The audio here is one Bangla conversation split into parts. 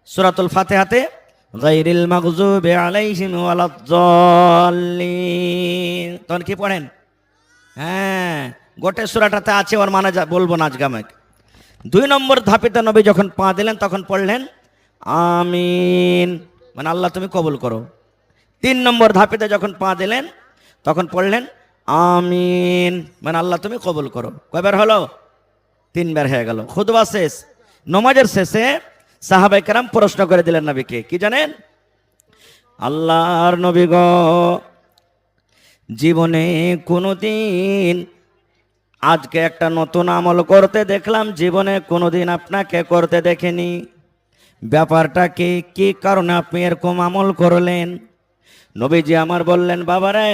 সূরাতুল ফাতিহাতে গায়রিল মাগযুবি আলাইহিম ওয়ালাদ-দাল্লিন তখন কি পড়েন? হ্যাঁ, গোটে সূরাটাতে আছে, ওর মানে বলবো না আজকে। আমাকে 2 নম্বর ধাপিতে নবী যখন পা দিলেন তখন পড়লেন আমিন, মানে আল্লাহ তুমি কবুল করো। 3 নম্বর ধাপিতে যখন পা দিলেন তখন পড়লেন আমিন, মানে আল্লাহ তুমি কবুল করো। কয়বার হলো? 3 বার হয়ে গেল। খুতবা শেষ। নমাজের শেষে সাহাবায়ে কেরাম প্রশ্ন করে দিলেন নবীকে, কি জানেন? আল্লাহর নবী গো, জীবনে কোনোদিন আজকে একটা নতুন আমল করতে দেখলাম, জীবনে কোনোদিন আপনাকে করতে দেখিনি। ব্যাপারটা কি, কি কারণে আপনি এরকম আমল করলেন? নবীজি আমার বললেন, বাবারে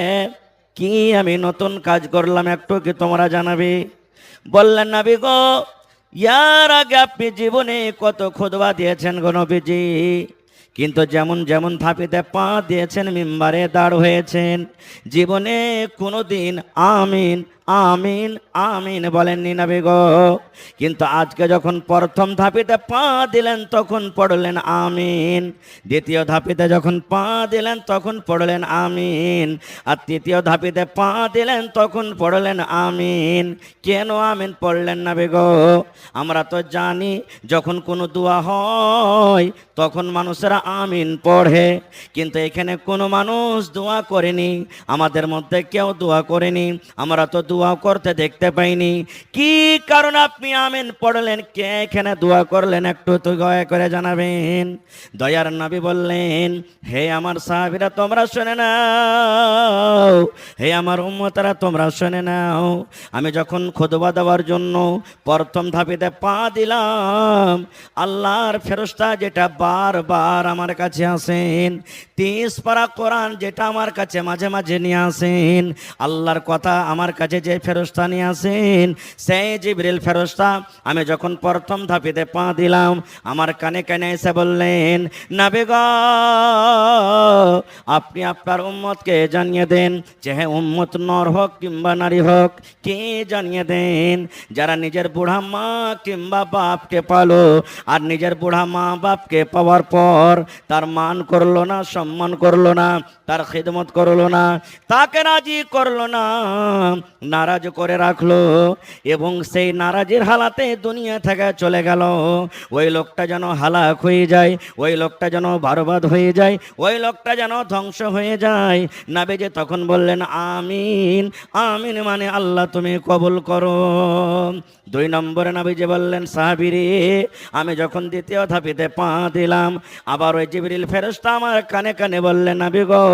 কি আমি নতুন কাজ করলাম একটু কি তোমরা জানাবে? বললেন, নবী গো, ইয়ার আগে আপনি জীবনে কত খুতবা দিয়েছেন গো নবীজি, কিন্তু যেমন যেমন ধাপিতে পা দিয়েছেন, মিম্বারে দাঁড় হয়েছেন, জীবনে কোনোদিন আমিন আমিন আমিন বলেননি নবী গো। কিন্তু আজকে যখন প্রথম ধাপিতে পা দিলেন তখন পড়লেন আমিন, দ্বিতীয় ধাপিতে যখন পা দিলেন তখন পড়লেন আমিন, আর তৃতীয় ধাপিতে পা দিলেন তখন পড়লেন আমিন। কেন আমিন পড়লেন নবী গো? আমরা তো জানি যখন কোনো দোয়া হয় তখন মানুষেরা আমিন পড়ে, কিন্তু এখানে কোনো মানুষ দোয়া করেনি, আমাদের মধ্যে কেউ দোয়া করেনি, আমরা তো দোয়া করতে দেখতে পাইনি। কি কারণ আপনি আমিন পড়লেন? কে এখানে দোয়া করলেন একটু তো দয়া করে জানাবেন। দয়ার নবী বললেন, হে আমার সাহাবীরা তোমরা শুনে নাও, হে আমার উম্মতরা তোমরা শুনে নাও, আমি যখন খুতবা দেওয়ার জন্য প্রথম ধাপিতে পা দিলাম, আল্লাহর ফেরেশতা যেটা বারবার আমার কাছে আসেন, 30 পারা কোরআন যেটা আমার কাছে মাঝে মাঝে নিয়ে আসেন, আল্লাহর কথা আমার কাছে যে ফেরেশতা নিয়ে আসেন, সেই জিবরিল ফেরেশতা আমি যখন প্রথম ধাপিতে পা দিলাম আমার কানে কানে এসে বললেন, নবী গো, আপনি আপনার উম্মতকে জানিয়ে দেন, যে হ্যাঁ উম্মত নর হোক কিংবা নারী হোক, কে জানিয়ে দেন যারা নিজের বুড়া মা কিংবা বাপকে পালো আর নিজের বুড়া মা বাপকে পাওয়ার পর তার মান করলো না, সম্মান করলো না, তার খিদমত করলো না, তাকে রাজি করলো না, নারাজ করে রাখলো, এবং সেই নারাজের হালাতে দুনিয়া থেকে চলে গেল, ওই লোকটা যেন হালাক হয়ে যায়, ওই লোকটা যেন বরবাদ হয়ে যায়, ওই লোকটা যেন ধ্বংস হয়ে যায়। নবীজি তখন বললেন আমিন আমিন, মানে আল্লাহ তুমি কবুল করো। 2 নম্বরে নবীজি বললেন, সাহাবীরে আমি যখন দ্বিতীয় ধাপিতে পা দিলাম আবার ওই জিবরিল ফেরেশতা আমার কানে কানে বললেন, নবী গো,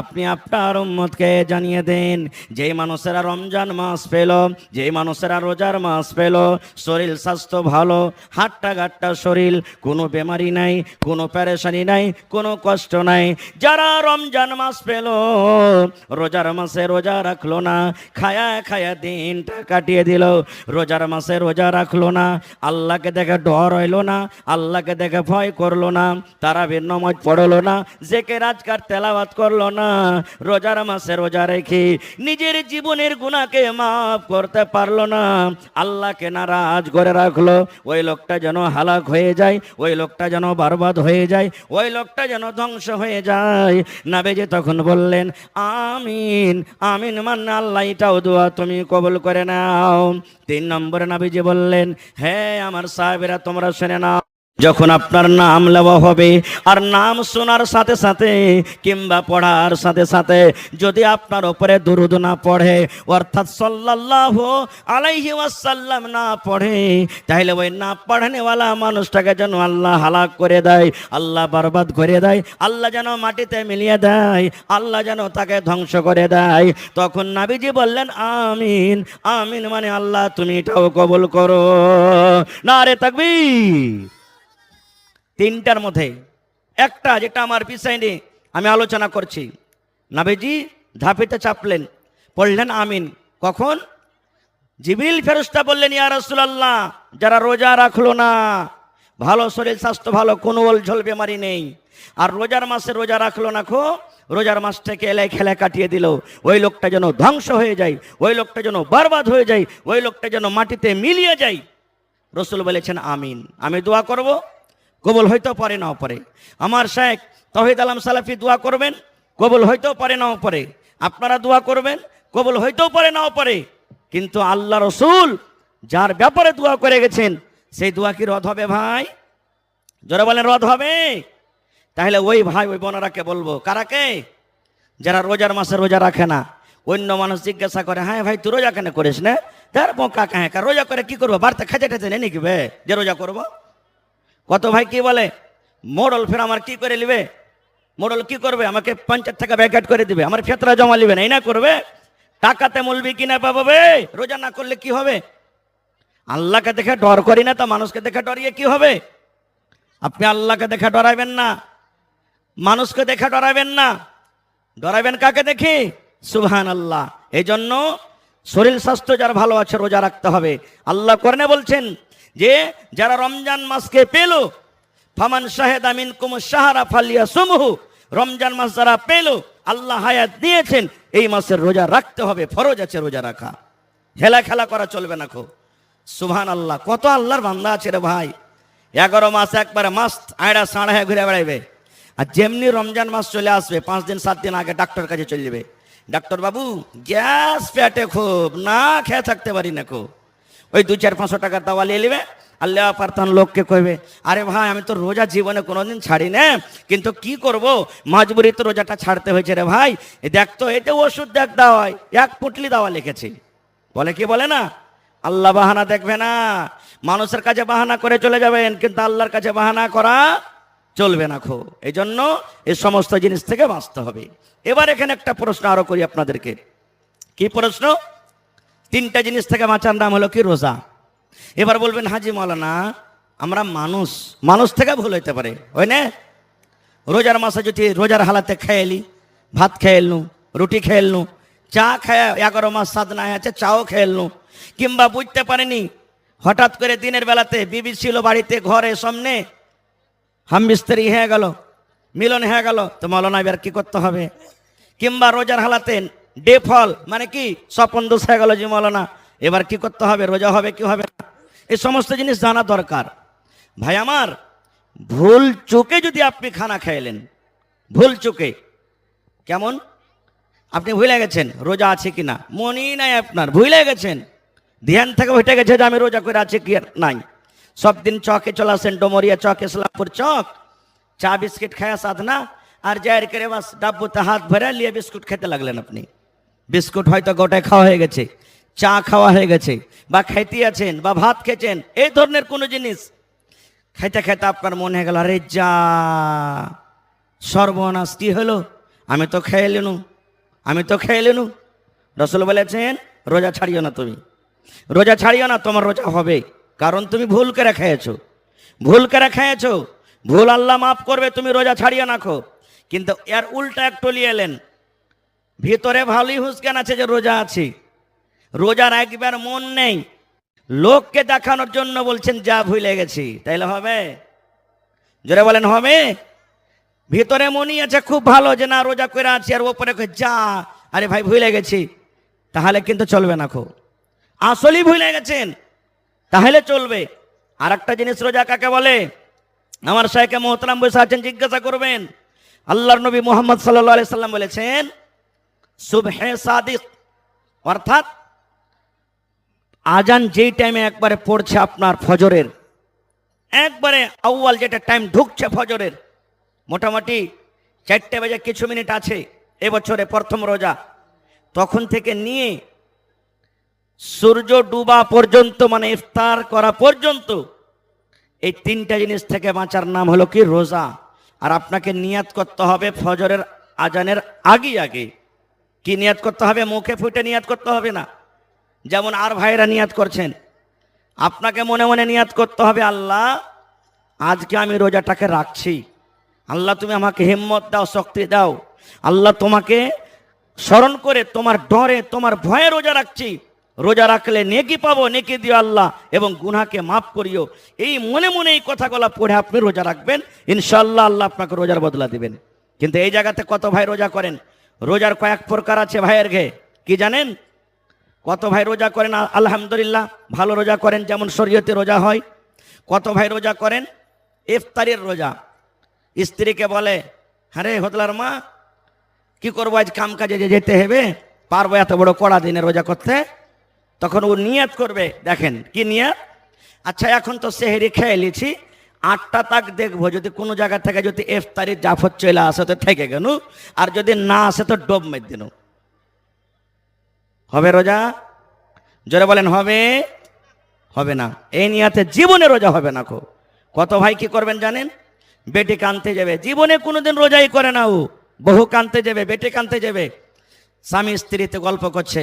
আপনি আপনার উম্মতকে জানিয়ে দেন, যেই মানুষেরা রমজান মাস পেল, যেই মানুষেরা রোজার মাস পেল, শরীর স্বাস্থ্য ভালো, হাট্টা গাট্টা শরীর, কোনো বেমারি নাই, কোনো পেরেশানি নাই, কোনো কষ্ট নাই, যারা রমজান মাস পেল, রোজার মাসে রোজা রাখলো না, খায়া খায়া দিনটা কাটিয়ে দিল, রোজার মাসে রোজা রাখলো না, আল্লাহকে দেখে ডর হইলো না, আল্লাহকে দেখে ভয় করলো না, তারাবির নামাজ পড়লো না, জিকির আজকার তেলাওয়াত করলো না, রোজার মাসে রোজা রেখে নিজের জীবনের গুনাহকে মাফ করতে পারলো না, আল্লাহকে নারাজ করে রাখলো, ওই লোকটা যেন হালাক হয়ে যায়, ওই লোকটা যেন বরবাদ হয়ে যায়, ওই লোকটা যেন ধ্বংস হয়ে যায়। নবীজি তখন বললেন আমিন আমিন, মানে আল্লাহ এটাও দোয়া তুমি কবুল করে নাও। 3 নম্বরে নবীজি বললেন, হে আমার সাহাবীরা তোমরা শুনে নাও, যখন আপনার নাম নেওয়া হবে আর নাম শোনার সাথে সাথে কিংবা পড়ার সাথে সাথে যদি আপনার উপরে দুরূদ না পড়ে, অর্থাৎ সাল্লাল্লাহু আলাইহি ওয়াসাল্লাম না পড়ে, তাহলে ওই না পড়ানেওয়ালা মানুষটাকে যেন আল্লাহ হালাক করে দেয়, আল্লাহ বরবাদ করে দেয়, আল্লাহ যেন মাটিতে মিলিয়ে দেয়, আল্লাহ যেন তাকে ধ্বংস করে দেয়। তখন নবীজি বললেন আমিন আমিন, মানে আল্লাহ তুমি এটাও কবুল করো। নারে তাকবীর। 3টার মধ্যে একটা যেটা আমার বিষয় নিয়ে আমি আলোচনা করছি, নবীজি ধাপিতে চাপলেন, পড়লেন আমিন। কখন? জিবরিল ফেরেশতা বললেন, ইয়া রাসূলুল্লাহ, যারা রোজা রাখলো না, ভালো শরীর স্বাস্থ্য ভালো, কোনো ওলঝল বেমারি নেই, আর রোজার মাসে রোজা রাখলো না, রোজার মাসটাকে এলাই খেলা কাটিয়ে দিল, ওই লোকটা যেন ধ্বংস হয়ে যায়, ওই লোকটা যেন বরবাদ হয়ে যায়, ওই লোকটা যেন মাটিতে মিলিয়ে যায়। রাসূল বলেছেন আমিন। আমি দোয়া করব, কবুল হইতেও পারে নাও পারে। আমার শেখ তৌহিদ আলম সালাফি দোয়া করবেন, কবুল হইতেও পারে নাও পারে। আপনারা দোয়া করবেন, কবুল হইতেও পারে নাও পারে। কিন্তু আল্লাহ রসুল যার ব্যাপারে দোয়া করে গেছেন সেই দোয়া কি রদ হবে ভাই? যারা বলেন রদ হবে, তাহলে ওই ভাই ওই বোনেরাকে বলবো, কারাকে? যারা রোজার মাসে রোজা রাখে না। অন্য মানুষ জিজ্ঞাসা করে, হ্যাঁ ভাই তুই রোজা কেন করিস না? তার বোকা কাহে, রোজা করে কি করবো? বাড়িতে খেতে টেতে নেই নাকি বে যে রোজা করবো? কত ভাই কি বলে, মোড়ল ফের আমার কি করে নিবে? মোড়ল কি করবে? আমাকে 50 টাকা ব্যাকেট করে দিবে, আমার ফেতরা জমা নিবে না, এই না করবে? টাকাতে মলবি কিনা পাবে? রোজা না করলে কি হবে? আল্লাহকে দেখে ডর করি না তো মানুষকে দেখে ডরিয়ে কি হবে? আপনি আল্লাহকে দেখে ডরাবেন না, মানুষকে দেখে ডরাবেন না, ডরাবেন কাকে দেখে? সুবহানাল্লাহ। এই জন্য শরীর স্বাস্থ্য যার ভালো আছে রোজা রাখতে হবে। আল্লাহ কোরআনে বলছেন যে যারা রমজান মাসকে পেল, ফামান শাহেদা মিনকুম শাহরা ফালিয়াসুমহু, রমজান মাস যারা পেল, আল্লাহ হায়াত দিয়েছেন, এই মাসের রোজা রাখতে হবে, ফরজ আছে রোজা রাখা, হেলা খেলা করা চলবে না। সুবহানাল্লাহ। কত আল্লাহর বান্দা আছে রে ভাই, 11 মাস একবারে মাস্ত আয়ড়া সাড়া হয়ে ঘুরে বেড়াইবে। আর যেমনি রমজান মাস চলে আসবে 5 দিন 7 দিন আগে ডাক্তার কাছে চলে যাবে, ডাক্তার বাবু গ্যাস পেটে খুব, না খেয়ে থাকতে পারি না খুব, ওই 200-500 টাকার দাওয়া নিয়ে নেবে। আল্লাহ পারতান লোককে কইবে, আরে ভাই আমি তো রোজা জীবনে কোনোদিন ছাড়ি না, কিন্তু কি করব, মজবুরি তো রোজাটা ছাড়তে হয়েছে রে ভাই। দেখ তো এটা ওষুধ দেখ দাওয়ায় 1 পুটলি দাওয়া লিখেছে, বলে কি বলে না? আল্লাহ বাহানা দেখবে না, মানুষের কাছে বাহানা করে চলে যাবেন, কিন্তু আল্লাহর কাছে বাহানা করা চলবে না খো। এই জন্য এই সমস্ত জিনিস থেকে বাঁচতে হবে। এবার এখানে একটা প্রশ্ন আরো করি আপনাদেরকে। কি প্রশ্ন? 3টা জিনিস থেকে বাঁচার নাম হলো কি? রোজা। এবার বলবেন, হাজি মাওলানা আমরা মানুষ, মানুষ থেকে ভুল হইতে পারে, হয় না? রোজার মাসে যদি রোজার হালাতে খেয়ে এলি, ভাত খেয়ে এলনু, রুটি খেয়ে এলনু, চা খেয়ে 11 মাস সাদ না আছে চাও খেয়ে এলনু, কিংবা বুঝতে পারেনি হঠাৎ করে দিনের বেলাতে বিবি ছিল বাড়িতে ঘরে সামনে, হাম বিস্তারি হয়ে গেল, মিলন হয়ে গেল, তো মাওলানা এবার কি করতে হবে? কিংবা রোজার হালাতে ডে ফল মানে কি স্বপন দোষ হয়ে গেল, যে মাওলানা এবার কি করতে হবে? রোজা হবে কি হবে না? এই সমস্ত জিনিস জানা দরকার। ভাই আমার, ভুল চোখে যদি আপনি খানা খাইলেন, ভুল চোখে, কেমন? আপনি ভুলে গেছেন রোজা আছে কিনা, মনেই নাই আপনার, ভুলে গেছেন, ধ্যান থেকে উঠে গেছে যে আমি রোজা করে আছে কি নাই। সব দিন চকে চলে আসেন, ডোমরিয়া চক, ইসলামপুর চক, চা বিস্কিট খায়া সাধনা, আর জায়ের করে বাস ডাব্বুতে হাত ভরে নিয়ে বিস্কুট খেতে লাগলেন আপনি। বিস্কুট হয়তো গোটায় খাওয়া হয়ে গেছে, চা খাওয়া হয়ে গেছে, বা খাইতে আছেন, বা ভাত খেয়েছেন, এই ধরনের কোনো জিনিস খাইতে খাইতে আপনার মনে হয়ে গেল, আরে যা সর্বনাশ, কি হলো, আমি তো খেয়ে এলুনু, আমি তো খেয়ে এলুনু। রসুল বলেছেন রোজা ছাড়িও না, তুমি রোজা ছাড়িও না, তোমার রোজা হবে, কারণ তুমি ভুল করে খেয়েছো, ভুল করে খেয়েছো, ভুল আল্লাহ মাফ করবে, তুমি রোজা ছাড়িও না খো। কিন্তু এর উল্টা একটু নিয়ে এলেন, ভিতরে ভালোই হুঁসকান আছে যে রোজা আছে, রোজার একবার মন নেই, লোককে দেখানোর জন্য বলছেন যা ভুলে গেছি, তাইলে হবে? জোরে বলেন হবে? ভিতরে মনই আছে খুব ভালো যে না রোজা করে আছি, আর ওপরে যা আরে ভাই ভুলে গেছি, তাহলে কিন্তু চলবে না খো। আসলেই ভুলে গেছেন তাহলে চলবে। আর একটা জিনিস রোজা কাকে বলে? আমার শাইখে মোহতারাম বসে আছেন, জিজ্ঞাসা করবেন। আল্লাহর নবী মুহাম্মদ সাল্লাল্লাহু আলাইহি সাল্লাম বলেছেন সুবহে সাদিক, অর্থাৎ আজান যেই টাইমে একবারে পড়ছে আপনার ফজরের, একবারে আউয়াল যেটা টাইম ঢুকছে ফজরের, মোটামুটি 4টে বেজে কিছু মিনিট আছে এবছরে প্রথম রোজা, তখন থেকে নিয়ে সূর্য ডুবা পর্যন্ত, মানে ইফতার করা পর্যন্ত, এই 3টা জিনিস থেকে বাঁচার নাম হলো কি? রোজা। আর আপনাকে নিয়াত করতে হবে ফজরের আজানের আগে আগে। কি নিয়াত করতে হবে? মুখে ফুটে নিয়াত করতে হবে না, যেমন আর ভাইরা নিয়াত করছেন। আপনাকে মনে মনে নিয়াত করতে হবে, আল্লাহ আজকে আমি রোজাটাকে রাখছি, আল্লাহ তুমি আমাকে হিম্মত দাও, শক্তি দাও, আল্লাহ তোমাকে স্মরণ করে তোমার ডরে তোমার ভয়ে রোজা রাখছি, রোজা রাখলে নেকি পাবো, নেকি দিও আল্লাহ, এবং গুনাহকে মাফ করিও। এই মনে মনে এই কথাগুলো পড়ে আপনি রোজা রাখবেন, ইনশাআল্লাহ আল্লাহ আপনাকে রোজার বদলা দিবেন। কিন্তু এই জায়গাতে কত ভাই রোজা করেন? রোজার কয়েক প্রকার আছে ভাইয়ের ঘে, কি জানেন? কত ভাই রোজা করেন আলহামদুলিল্লাহ ভালো রোজা করেন, যেমন শরীয়তে রোজা হয়। কত ভাই রোজা করেন ইফতারির রোজা। স্ত্রীকে বলে, হ্যাঁ রে হতলার মা, কি করবো, আজ কাম কাজে যে যেতে হবে, পারবো এত বড় কড়া দিনে রোজা করতে? তখন ও নিয়ত করবে। দেখেন কি নিয়ত, আচ্ছা এখন তো সেহেরি খেয়ে নিয়েছি, 8টা তাক দেখবো, যদি কোনো জায়গা থেকে যদি ইফতারির জাফর চলে আসে তো থেকে গেল, আর যদি না আসে তো ডোব মেরে দিন। হবে রোজা? জোরে বলেন হবে? হবে না। এই নিয়াতে জীবনে রোজা হবে না। কত ভাই কি করবেন জানেন, বেটি কানতে যাবে, জীবনে কোনোদিন রোজাই করে না ও, বহু কানতে যাবে, বেটি কানতে যাবে, স্বামী স্ত্রীতে গল্প করছে,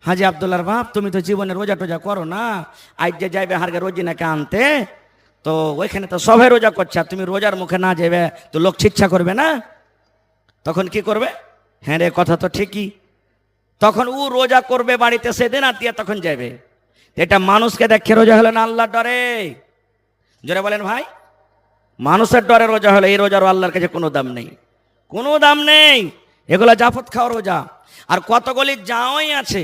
হাজি আব্দুল্লাহর বাপ তুমি তো জীবনে রোজা টোজা করো না, আজ যে যাইবে হারগে রোজিনাকে আনতে, তো ওইখানে তো সবাই রোজা করছে, আর তুমি রোজার মুখে না যাবে তো লোক ছিচ্ছা করবে না? তখন কি করবে, হ্যাঁ রে কথা তো ঠিকই। তখন ও রোজা করবে বাড়িতে, সেদিন আত্মীয় তখন যাবে। এটা মানুষকে দেখে রোজা হলো না আল্লাহর ডরে? জোরে বলেন ভাই। মানুষের ডরে রোজা হলো, এই রোজারও আল্লাহর কাছে কোনো দাম নেই, কোনো দাম নেই। এগুলো জাফত খাওয়া রোজা। আর কতগুলি জাওয়াই আছে,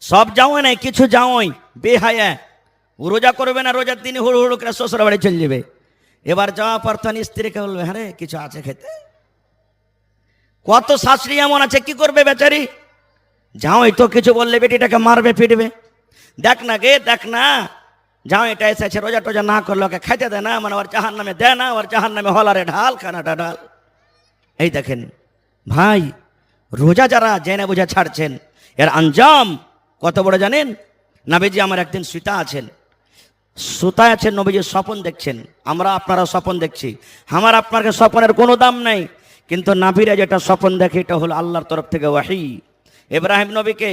সব জাওয়াই নাই, কিছু জাওয়াই বেহায়া, রোজা করবে না, রোজার দিনে হুড় হুড় করে শ্বশুর বাড়ি চলে যাবে। এবার যাওয়া প্রার্থনা স্ত্রীকে বলবে, হ্যাঁ রে কিছু আছে খেতে? কত শাশুড়ি এমন আছে, কি করবে বেচারি, জাওয়াই তো কিছু বললে বেটিটাকে মারবে পিটবে। দেখ না গে, দেখ না, জাওয়াইটা এসেছে রোজা টোজা না করলো, ওকে খাইতে দেয় না, মানে ওর জাহান নামে দেয় না, ওর জাহান নামে হলারে ঢাল, খানাটা ঢাল। এই দেখেন ভাই, রোজা যারা জেনে বুঝে ছাড়ছেন, এর আঞ্জাম কত বড় জানেন? নবীজি আমার একদিন সুতা আছেন, সুতায় আছেন, নবীজি স্বপন দেখছেন, আমরা আপনারা স্বপন দেখছি, আমার আপনার স্বপনের কোনো দাম নাই, কিন্তু নাবিরা যেটা স্বপন দেখে এটা হলো আল্লাহর তরফ থেকে ওয়াহি। ইব্রাহিম নবীকে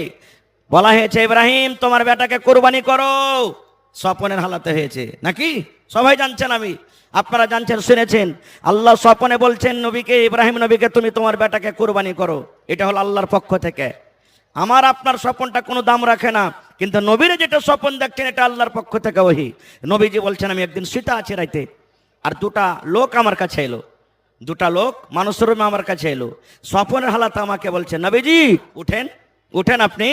বলা হয়েছে, ইব্রাহিম তোমার বেটাকে কোরবানি করো, স্বপনের হালাতে হয়েছে নাকি? সবাই জানছেন, আমি আপনারা জানছেন, শুনেছেন, আল্লাহ স্বপনে বলছেন নবীকে, ইব্রাহিম নবীকে তুমি তোমার বেটাকে কোরবানি করো, এটা হলো আল্লাহর পক্ষ থেকে। আমার আপনার স্বপনটা কোনো দাম রাখে না, কিন্তু নবীরা যেটা স্বপন দেখছেন এটা আল্লাহর পক্ষ থেকে ওহি। নবীজি বলছেন, আমি একদিন শুতে আছি রাইতে, আর দুটা লোক আমার কাছে এলো, দুটা লোক মানুষের রূপে আমার কাছে এলো, স্বপনের হালাতে আমাকে বলছে, নবীজি উঠেন, উঠেন আপনি।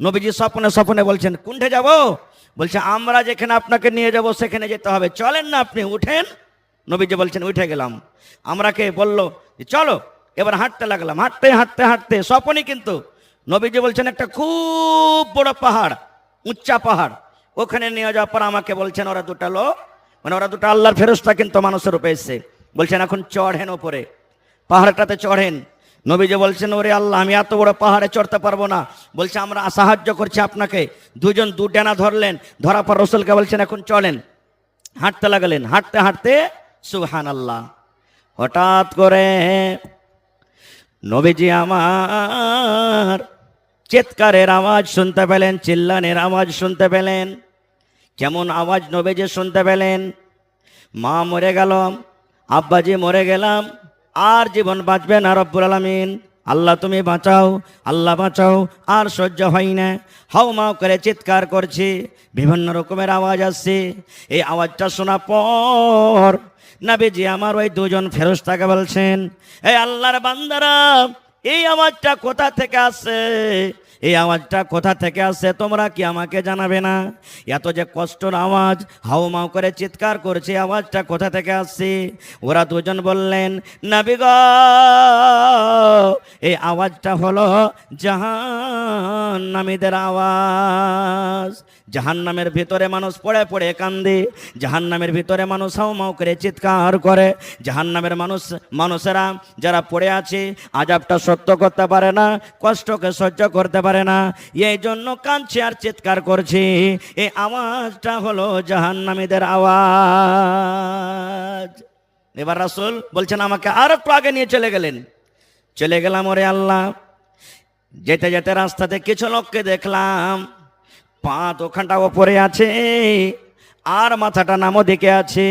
নবীজি স্বপনে স্বপনে বলছেন, কোনঠে যাব? বলছে আমরা যেখানে আপনাকে নিয়ে যাব সেখানে যেতে হবে, চলেন না আপনি, উঠেন। নবীজি বলছেন উঠে গেলাম। আমরাকে বলল চলো, এবার হাঁটতে লাগলাম, হাঁটতে হাঁটতে হাঁটতে, স্বপনই কিন্তু। নবীজি বলছেন একটা খুব বড় পাহাড়, উচ্চা পাহাড়, ওখানে নিয়ে যাওয়ার পর আমাকে বলছেন, ওরা দুটা লোক, মানে ওরা দুটো আল্লাহর ফেরেশতা কিন্তু মানুষের রূপে এসেছে, বলছেন এখন চড়েন ওপরে, পাহাড়টাতে চড়েন। নবীজি বলছেন, ওরে আল্লাহ আমি এত বড় পাহাড়ে চড়তে পারবো না। বলছে আমরা সাহায্য করছি আপনাকে। দুজন দু ডানা ধরলেন, ধরার পর রসুলকে বলছেন এখন চলেন। হাঁটতে লাগলেন, হাঁটতে হাঁটতে সুবহানাল্লাহ, হঠাৎ করে নবীজি আমার চিৎকারের আওয়াজ শুনতে পেলেন, চিল্লানের আওয়াজ শুনতে পেলেন। কেমন আওয়াজ নবীজি শুনতে পেলেন? মা মরে গেল, আব্বাজি মরে গেলাম, আর জীবন বাঁচবে না রব্বুল আলামিন, আল্লাহ তুমি বাঁচাও, আল্লাহ বাঁচাও, আর সহ্য হয় না, হাউ মাউ করে চিৎকার করছি, বিভিন্ন রকমের আওয়াজ আসছে। এই আওয়াজটা শোনা পর নবীজি আমার ওই দুজন ফেরেশতাকে বলছেন, এই আল্লাহর বান্দারা, এই আওয়াজটা কোথা থেকে আসছে? এই আওয়াজটা কোথা থেকে আসছে তোমরা কি আমাকে জানাবে না? এত যে কষ্টর আওয়াজ, হাউমাউ করে চিৎকার করছে, আওয়াজটা কোথা থেকে আসছে? ওরা দুজন বললেন, নবী গো, এই আওয়াজটা হলো জাহান্নামীদের আওয়াজ। জাহান্নামের ভিতরে মানুষ পড়ে পড়ে কান্দে, জাহান্নামের ভিতরে মানুষ হাউমাউ করে চিৎকার করে, জাহান্নামের মানুষেরা যারা পড়ে আছে আযাবটা সহ্য করতে পারে না, কষ্টকে সহ্য করতে পারে না, এই জন্য কাঁদছে আর চিৎকার করছে। এই আওয়াজটা হলো জাহান্নামীদের আওয়াজ। এবার রাসূল বলছেন আমাকে আর একটু আগে নিয়ে চলে গেলেন। চলে গেলাম, ওরে আল্লাহ, যেতে যেতে রাস্তাতে কিছু লোককে দেখলাম, পা ওখানটা ওপরে আছে আর মাথাটা নামো দিকে আছে।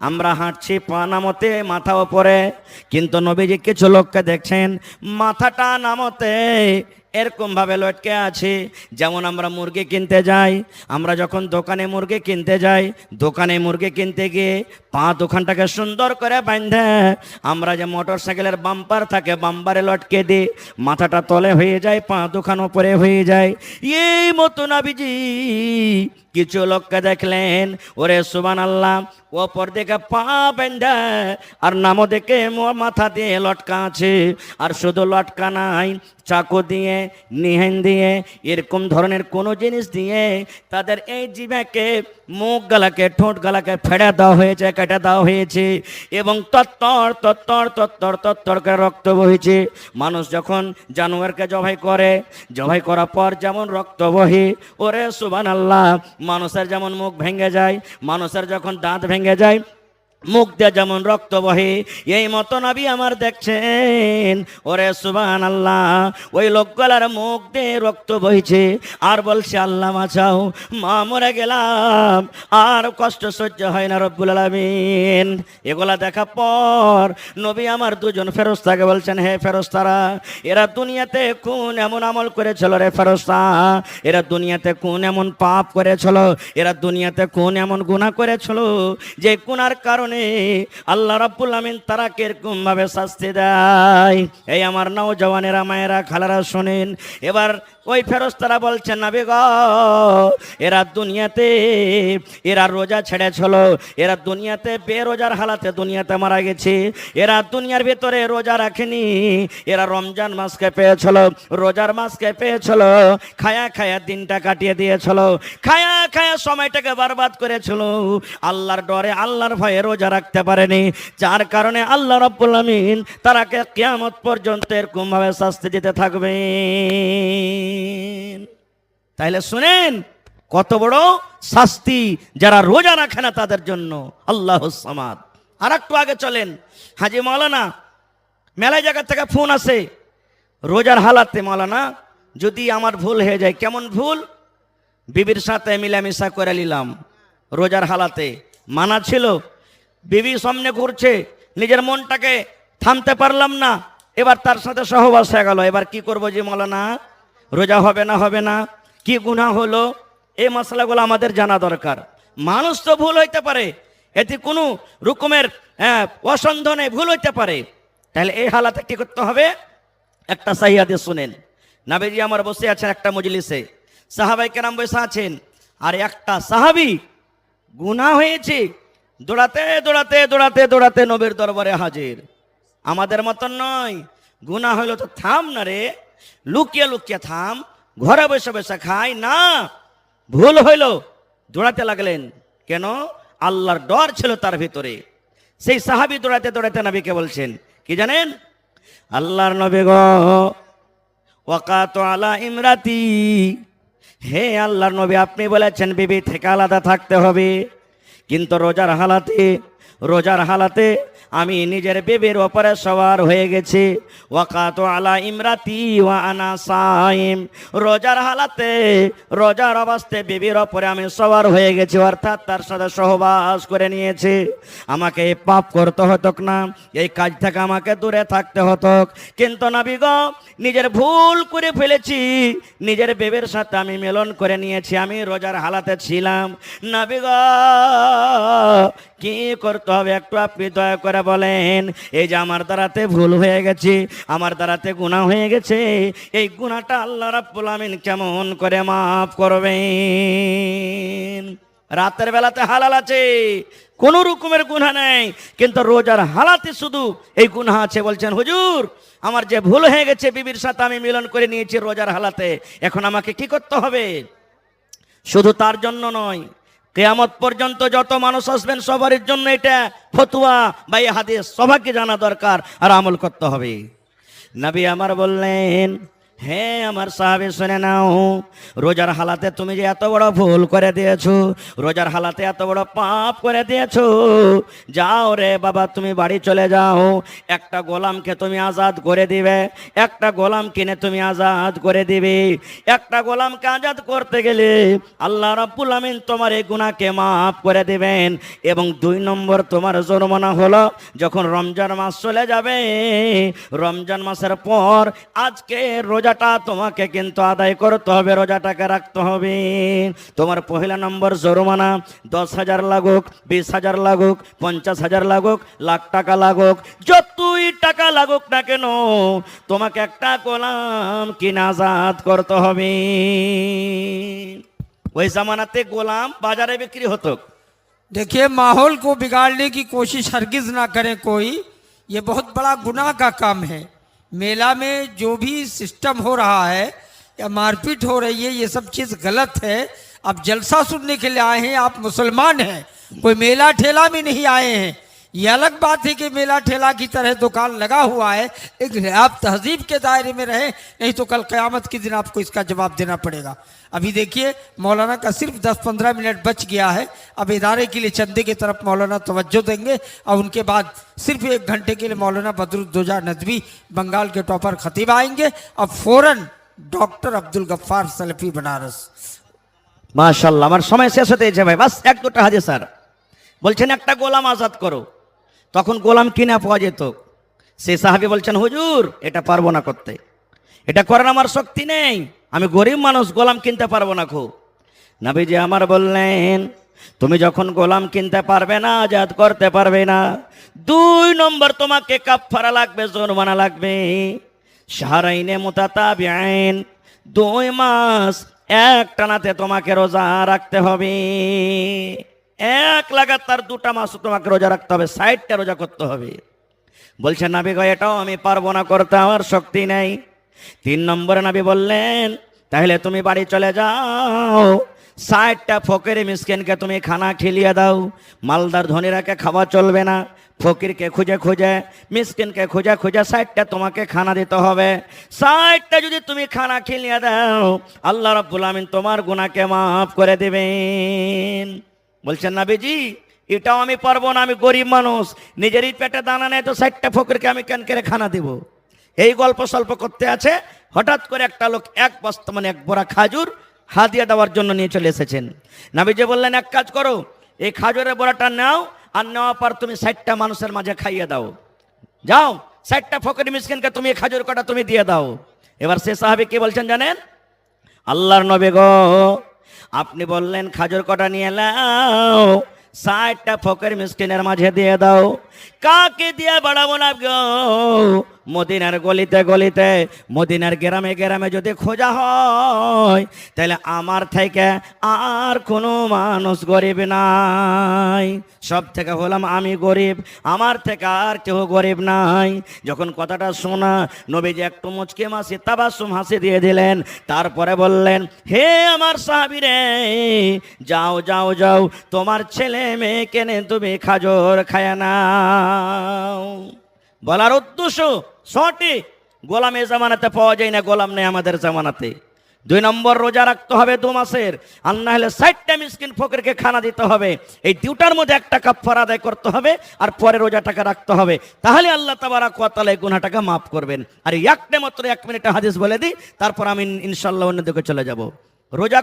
আমরা হাঁটছি পা নামতে মাথা ওপরে, কিন্তু নবীজি কিছু লোককে দেখছেন মাথাটা নামতে এরকম ভাবে লটকে আছে। যেমন আমরা মুরগি কিনতে যাই, আমরা যখন দোকানে মুরগি কিনতে যাই, দোকানে মুরগি কিনতে গিয়ে পা দুখানটাকে সুন্দর করে বাঁধে আমরা যে মোটর সাইকেলের বাম্পার থাকে বাম্পারে লটকে দিই, মাথাটা তলে হয়ে যায়, পা দুখান উপরে হয়ে যায়। এই মতো নবীজি কিছু লোককে দেখলেন, ওরে সুবহানাল্লাহ, ওপর দিকে পা বেঁধে আর নামও দেখে মাথা দিয়ে লটকা আছে। আর শুধু লটকা নাই, চাকু দিয়ে, নিহেন দিয়ে, এরকম ধরনের কোনো জিনিস দিয়ে তাদের এই জিভাকে, মুখ গালাকে, ঠোঁট গালাকে ফেড়ে দেওয়া হয়েছে, কেটে দেওয়া হয়েছে, এবং তত্তর তত্তর তত্তর তত্তর করে রক্ত বহিছে। মানুষ যখন জানোয়ারকে জবাই করে, জবাই করার পর যেমন রক্ত বহে, ওরে সুবহানাল্লাহ, মানুষের যেমন মুখ ভেঙে যায়, মানুষের যখন দাঁত ভেঙে যায়, মুখ দিয়ে যেমন রক্ত বহে, এই মতো নবী আমার দেখছেন, ওরে সুবহানাল্লাহ, ওই লোকগুলার মুখ দিয়ে রক্ত বইছে আর বলছে আল্লাহ বাঁচাও, মা মরে গেলাম, আর কষ্ট সহ্য হয় না রব্বুল আলামিন। এগুলা দেখা পর নবী আমার দুজন ফেরেশতাকে বলছেন, হে ফেরেশতারা, এরা দুনিয়াতে কোন এমন আমল করেছিল রে ফেরেশতা, এরা দুনিয়াতে কোন এমন পাপ করেছিল, এরা দুনিয়াতে কোন এমন গুনাহ করেছিল যে গুনার কারণে আল্লাহ রাব্বুল আমিন তারা কিরকম ভাবে শাস্তি দেয়। এই আমার নওজওয়ানেরা, মায়েরা, খালারা শুনেন। এবার ওই ফেরেশতারা বলছেন, নবী গো, এরা দুনিয়াতে এরা রোজা ছেড়েছিল, এরা দুনিয়াতে বেরোজার হালাতে দুনিয়াতে মারা গেছে, এরা দুনিয়ার ভিতরে রোজা রাখেনি, এরা রমজান মাসকে পেয়েছিল, রোজার মাসকে পেয়েছিল, খায়া খায়া দিনটা কাটিয়ে দিয়েছিল, খায়া খায়া সময়টাকে বরবাদ করেছিল, আল্লাহর ডরে, আল্লাহর ভয়ে রোজা রাখতে পারেনি, যার কারণে আল্লাহ রাব্বুল আমিন তারাকে কিয়ামত পর্যন্ত এরকম ভাবে শাস্তি দিতে থাকবে। তাইলে শুনেন কত বড় শাস্তি যারা রোজা রাখে না তাদের জন্য। আল্লাহুস সামাদ। আর একটু আগে চলেন, হাজি মাওলানা, মেলায় জায়গা থেকে ফোন আসে, রোজার হালাতে মাওলানা যদি আমার ভুল হয়ে যায়। কেমন ভুল? বিবির সাথে মিলামিশা করে নিলাম রোজার হালাতে, মানা ছিল, বিবি সামনে ঘুরছে, নিজের মনটাকে থামতে পারলাম না, এবার তার সাথে সহবাস হয়ে গেল, এবার কি করবো যে মাওলানা, রোজা হবে না, হবে না, কি গুনাহ হলো? এই মশলাগুলো আমাদের জানা দরকার। মানুষ তো ভুল হইতে পারে, এতে কোনো রকমের অসন্দেহ ভুল হইতে পারে। তাহলে এই হালাতে কি করতে হবে? একটা সহিহ হাদিস শুনেন। নবীজি আমার বসে আছেন একটা মজলিসে, সাহাবায়ে কেরাম বসে আছেন, আর একটা সাহাবী গুনাহ হয়েছে, দৌড়াতে দৌড়াতে দৌড়াতে দৌড়াতে নবীর দরবারে হাজির। আমাদের মতন নয়, গুনাহ হইলো তো থাম না রে, লুকিয়ে লুকিয়ে থাম, ঘরে বসে বসে খাই না, ভুল হইল, দৌড়াতে লাগলেন। কেন? আল্লাহর ডর ছিল তার ভিতরে। সেই সাহাবী দৌড়াতে দৌড়াতে নবীকে বলছেন, কি জানেন? আল্লাহর নবী গো, ওয়াকাতু আলা ইমরাতি, হে আল্লাহর নবী, আপনি বলেছেন বিবি থেকে আলাদা থাকতে হবে, কিন্তু রোজার হালাতে আমি নিজের বিবির ওপরে সওয়ার হয়ে গেছি। ওয়াকাতু আলা ইমরাতি ওয়া আনা সাইম, রোজার হালাতে, রোজার অবস্থায় বিবির ওপরে আমি সওয়ার হয়ে গেছি, অর্থাৎ তার সাথে সহবাস করে নিয়েছি। আমাকে এই পাপ করতে হতো না, এই কাজ থেকে আমাকে দূরে থাকতে হতো, কিন্তু নবী গো, নিজের ভুল করে ফেলেছি, নিজের বিবির সাথে আমি মিলন করে নিয়েছি, আমি রোজার হালাতে ছিলাম। নবী গো, কি করতে হবে একটু আপনি দয়া করে বলেন। এই যে আমার দ্বারাতে ভুল হয়ে গেছে, আমার দ্বারাতে গুনাহ হয়ে গেছে, এই গুনাহটা আল্লাহ রাব্বুল আমিন কেমন করে মাফ করবেন? রাতের বেলাতে হালাল আছে, কোন রকমের গুনাহ নেই, কিন্তু রোজার হালাতে শুধু এই গুনাহ আছে। বলছেন হুজুর, আমার যে ভুল হয়ে গেছে, বিবির সাথে আমি মিলন করে নিয়েছি রোজার হালাতে, এখন আমাকে কি করতে হবে? শুধু তার জন্য নয়, কিয়ামত পর্যন্ত যত মানুষ আসবেন সবার জন্য এটা ফতোয়া বা এই হাদিস সবাইকে জানা দরকার আর আমল করতে হবে। নবী আমার বললেন, হে আমার সাহাবী শুনে নাও, রোজার হালাতে তুমি যে এত বড় ভুল করে দিয়েছো, রোজার হালাতে এত বড় পাপ করে দিয়েছো, যাও রে বাবা, তুমি বাড়ি চলে যাও, একটা গোলামকে তুমি আজাদ করে দিবে, একটা গোলাম কিনে তুমি আজাদ করে দিবে। একটা গোলামকে আজাদ করতে গেলে আল্লাহ রাব্বুল আমিন তোমার এই গুনাহকে মাফ করে দিবেন। এবং 2 নম্বর তোমার জরিমানা হলো, যখন রমজান মাস চলে যাবে, রমজান মাসের পর আজকে রোজা রোজাটা তোমাকে কিন্তু আদায় করতে হবে, রোজাটাকে রাখতে হবে। তোমার পহেলা নম্বর জরিমানা 10,000 লাগুক, 20,000 লাগুক, 50,000 লাগুক, লাখ টাকা লাগুক, যতই টাকা লাগুক না কেন তোমাকে একটা গোলাম কিনে আজাদ করতে হবে। ওই জামানাতে গোলাম বাজারে বিক্রি হতো। देखिए, माहौल को बिगाड़ने की कोशिश हरगिज ना करें कोई, ये बहुत बड़ा गुनाह का काम है। मेला में जो भी सिस्टम हो रहा है या मारपीट हो रही है, ये सब चीज़ गलत है। आप जलसा सुनने के लिए आए हैं, आप मुसलमान हैं, कोई मेला ठेला में नहीं आए हैं। ये अलग बात है कि मेला ठेला की तरह दुकान लगा हुआ है, लेकिन आप तहजीब के दायरे में रहें, नहीं तो कल क़यामत के दिन आपको इसका जवाब देना पड़ेगा। अभी देखिए, मौलाना का सिर्फ 10-15 मिनट बच गया है। अब इदारे के लिए चंदे की तरफ मौलाना तवज्जो देंगे और उनके बाद सिर्फ 1 घंटे के लिए मौलाना बदरुद्दोजा नदवी बंगाल के टॉपर खतीब आएंगे। अब फ़ौरन डॉक्टर अब्दुल गफ्फार सलफी बनारस। মাশাআল্লাহ, আমার সময় শেষ হতে যাচ্ছে ভাই, বাস 1-2টা হাদিস স্যার। বলছেন একটা গোলাম আজাদ করো, তখন গোলাম কিনা পাওয়া যেত। সেই সাহাবী বলছেন হুজুর এটা পারবো না করতে, এটা করার আমার শক্তি নেই, আমি গরিব মানুষ, গোলাম কিনতে পারবো না। খুব নবীজি আমার বললেন তুমি যখন গোলাম কিনতে পারবে না, আজাদ করতে পারবে না, 2 নম্বর তোমাকে কাফারা লাগবে, জরিমানা লাগবে। শাহরাইনে মুতাতাবিআইন, 2 মাস এক টানাতে তোমাকে রোজা রাখতে হবে। এক লাগাতার 2টা মাস তোমাকে রোজা রাখতে হবে, 60টা রোজা করতে হবে। বলছেন নবী গো এটাও আমি পারবো না করতে, আমার শক্তি নেই। 3 নম্বরে নবী বললেন তাহলে তুমি বাড়ি চলে যাও, 60টা ফকির মিসকিনকে তুমি খানা খিলিয়ে দাও। মালদার ধনীরাকে খাওয়া চলবে না, ফকিরকে খুঁজে খুঁজে, মিসকিনকে খুঁজে খুঁজে 60টা তোমাকে খানা দিতে হবে। 60টা যদি তুমি খানা খিলিয়ে দাও, আল্লাহ রাব্বুল আমিন তোমার গুনাহকে মাফ করে দেবেন। বলছেন নবীজি এটাও আমি পারবো না, আমি গরিব মানুষ, নিজেরই পেটে দানা নেই, তো 60টা ফকিরকে আমি কেন করে খানা দেব। এই গল্প স্বল্প করতে আছে, হঠাৎ করে একটা লোক 1 বস্তা মানে 1 বোরা খাজুর হাদিয়া দেওয়ার জন্য নিয়ে চলে এসেছেন। নবীজি বললেন এক কাজ করো, এই খাজুরের বোরাটা নাও, আর নেওয়ার পর তুমি 60টা মানুষের মাঝে খাইয়ে দাও। যাও 60টা ফকির মিসকিনকে তুমি খাজুর কটা তুমি দিয়ে দাও। এবার সে সাহাবী কি বলছেন জানেন? আল্লাহর নবী গো আপনি বললেন খাজুর কটা নিয়ে নাও, 60টা ফকির মিসকিনের মাঝে দিয়ে দাও। কাকে দিয়ে বাড়াবো না গো, মদিনার গলিতে গলিতে, মদিনার গ্রামে গ্রামে যদি খোঁজা হয় তাহলে আমার থেকে আর কোনো মানুষ গরিব নাই। সব থেকে হলাম আমি গরিব, আমার থেকে আর কেউ গরিব নাই। যখন কথাটা শোনা নবীজি একটু মুচকে মাসি তাবাসসুম হাসি দিয়ে দিলেন, তারপরে বললেন হে আমার সাহাবী রে, যাও যাও যাও, তোমার ছেলে মেয়েকে নে তুমি খাজর খায় নাও। বলার উদ্দেশ্য সঠিক, গোলাম এ জামানাতে পাওয়া যায় না, গোলাম নেই আমাদের জামানাতে। 2 নম্বর রোজা রাখতে হবে 2 মাসের, আর না হলে 60টা মিসকিন ফকিরকে খানা দিতে হবে। এই 2টার মধ্যে একটা কাফারা আদায় করতে হবে, আর পরে রোজাটাকে রাখতে হবে। তাহলে আল্লাহ তাবারাক ওয়া তাআলা এই গুনাহটাকে মাফ করবেন। আর একটা মাত্র 1 মিনিটে হাদিস বলে দিই, তারপর আমি ইনশাআল্লাহ অন্যদিকে চলে যাব। রোজা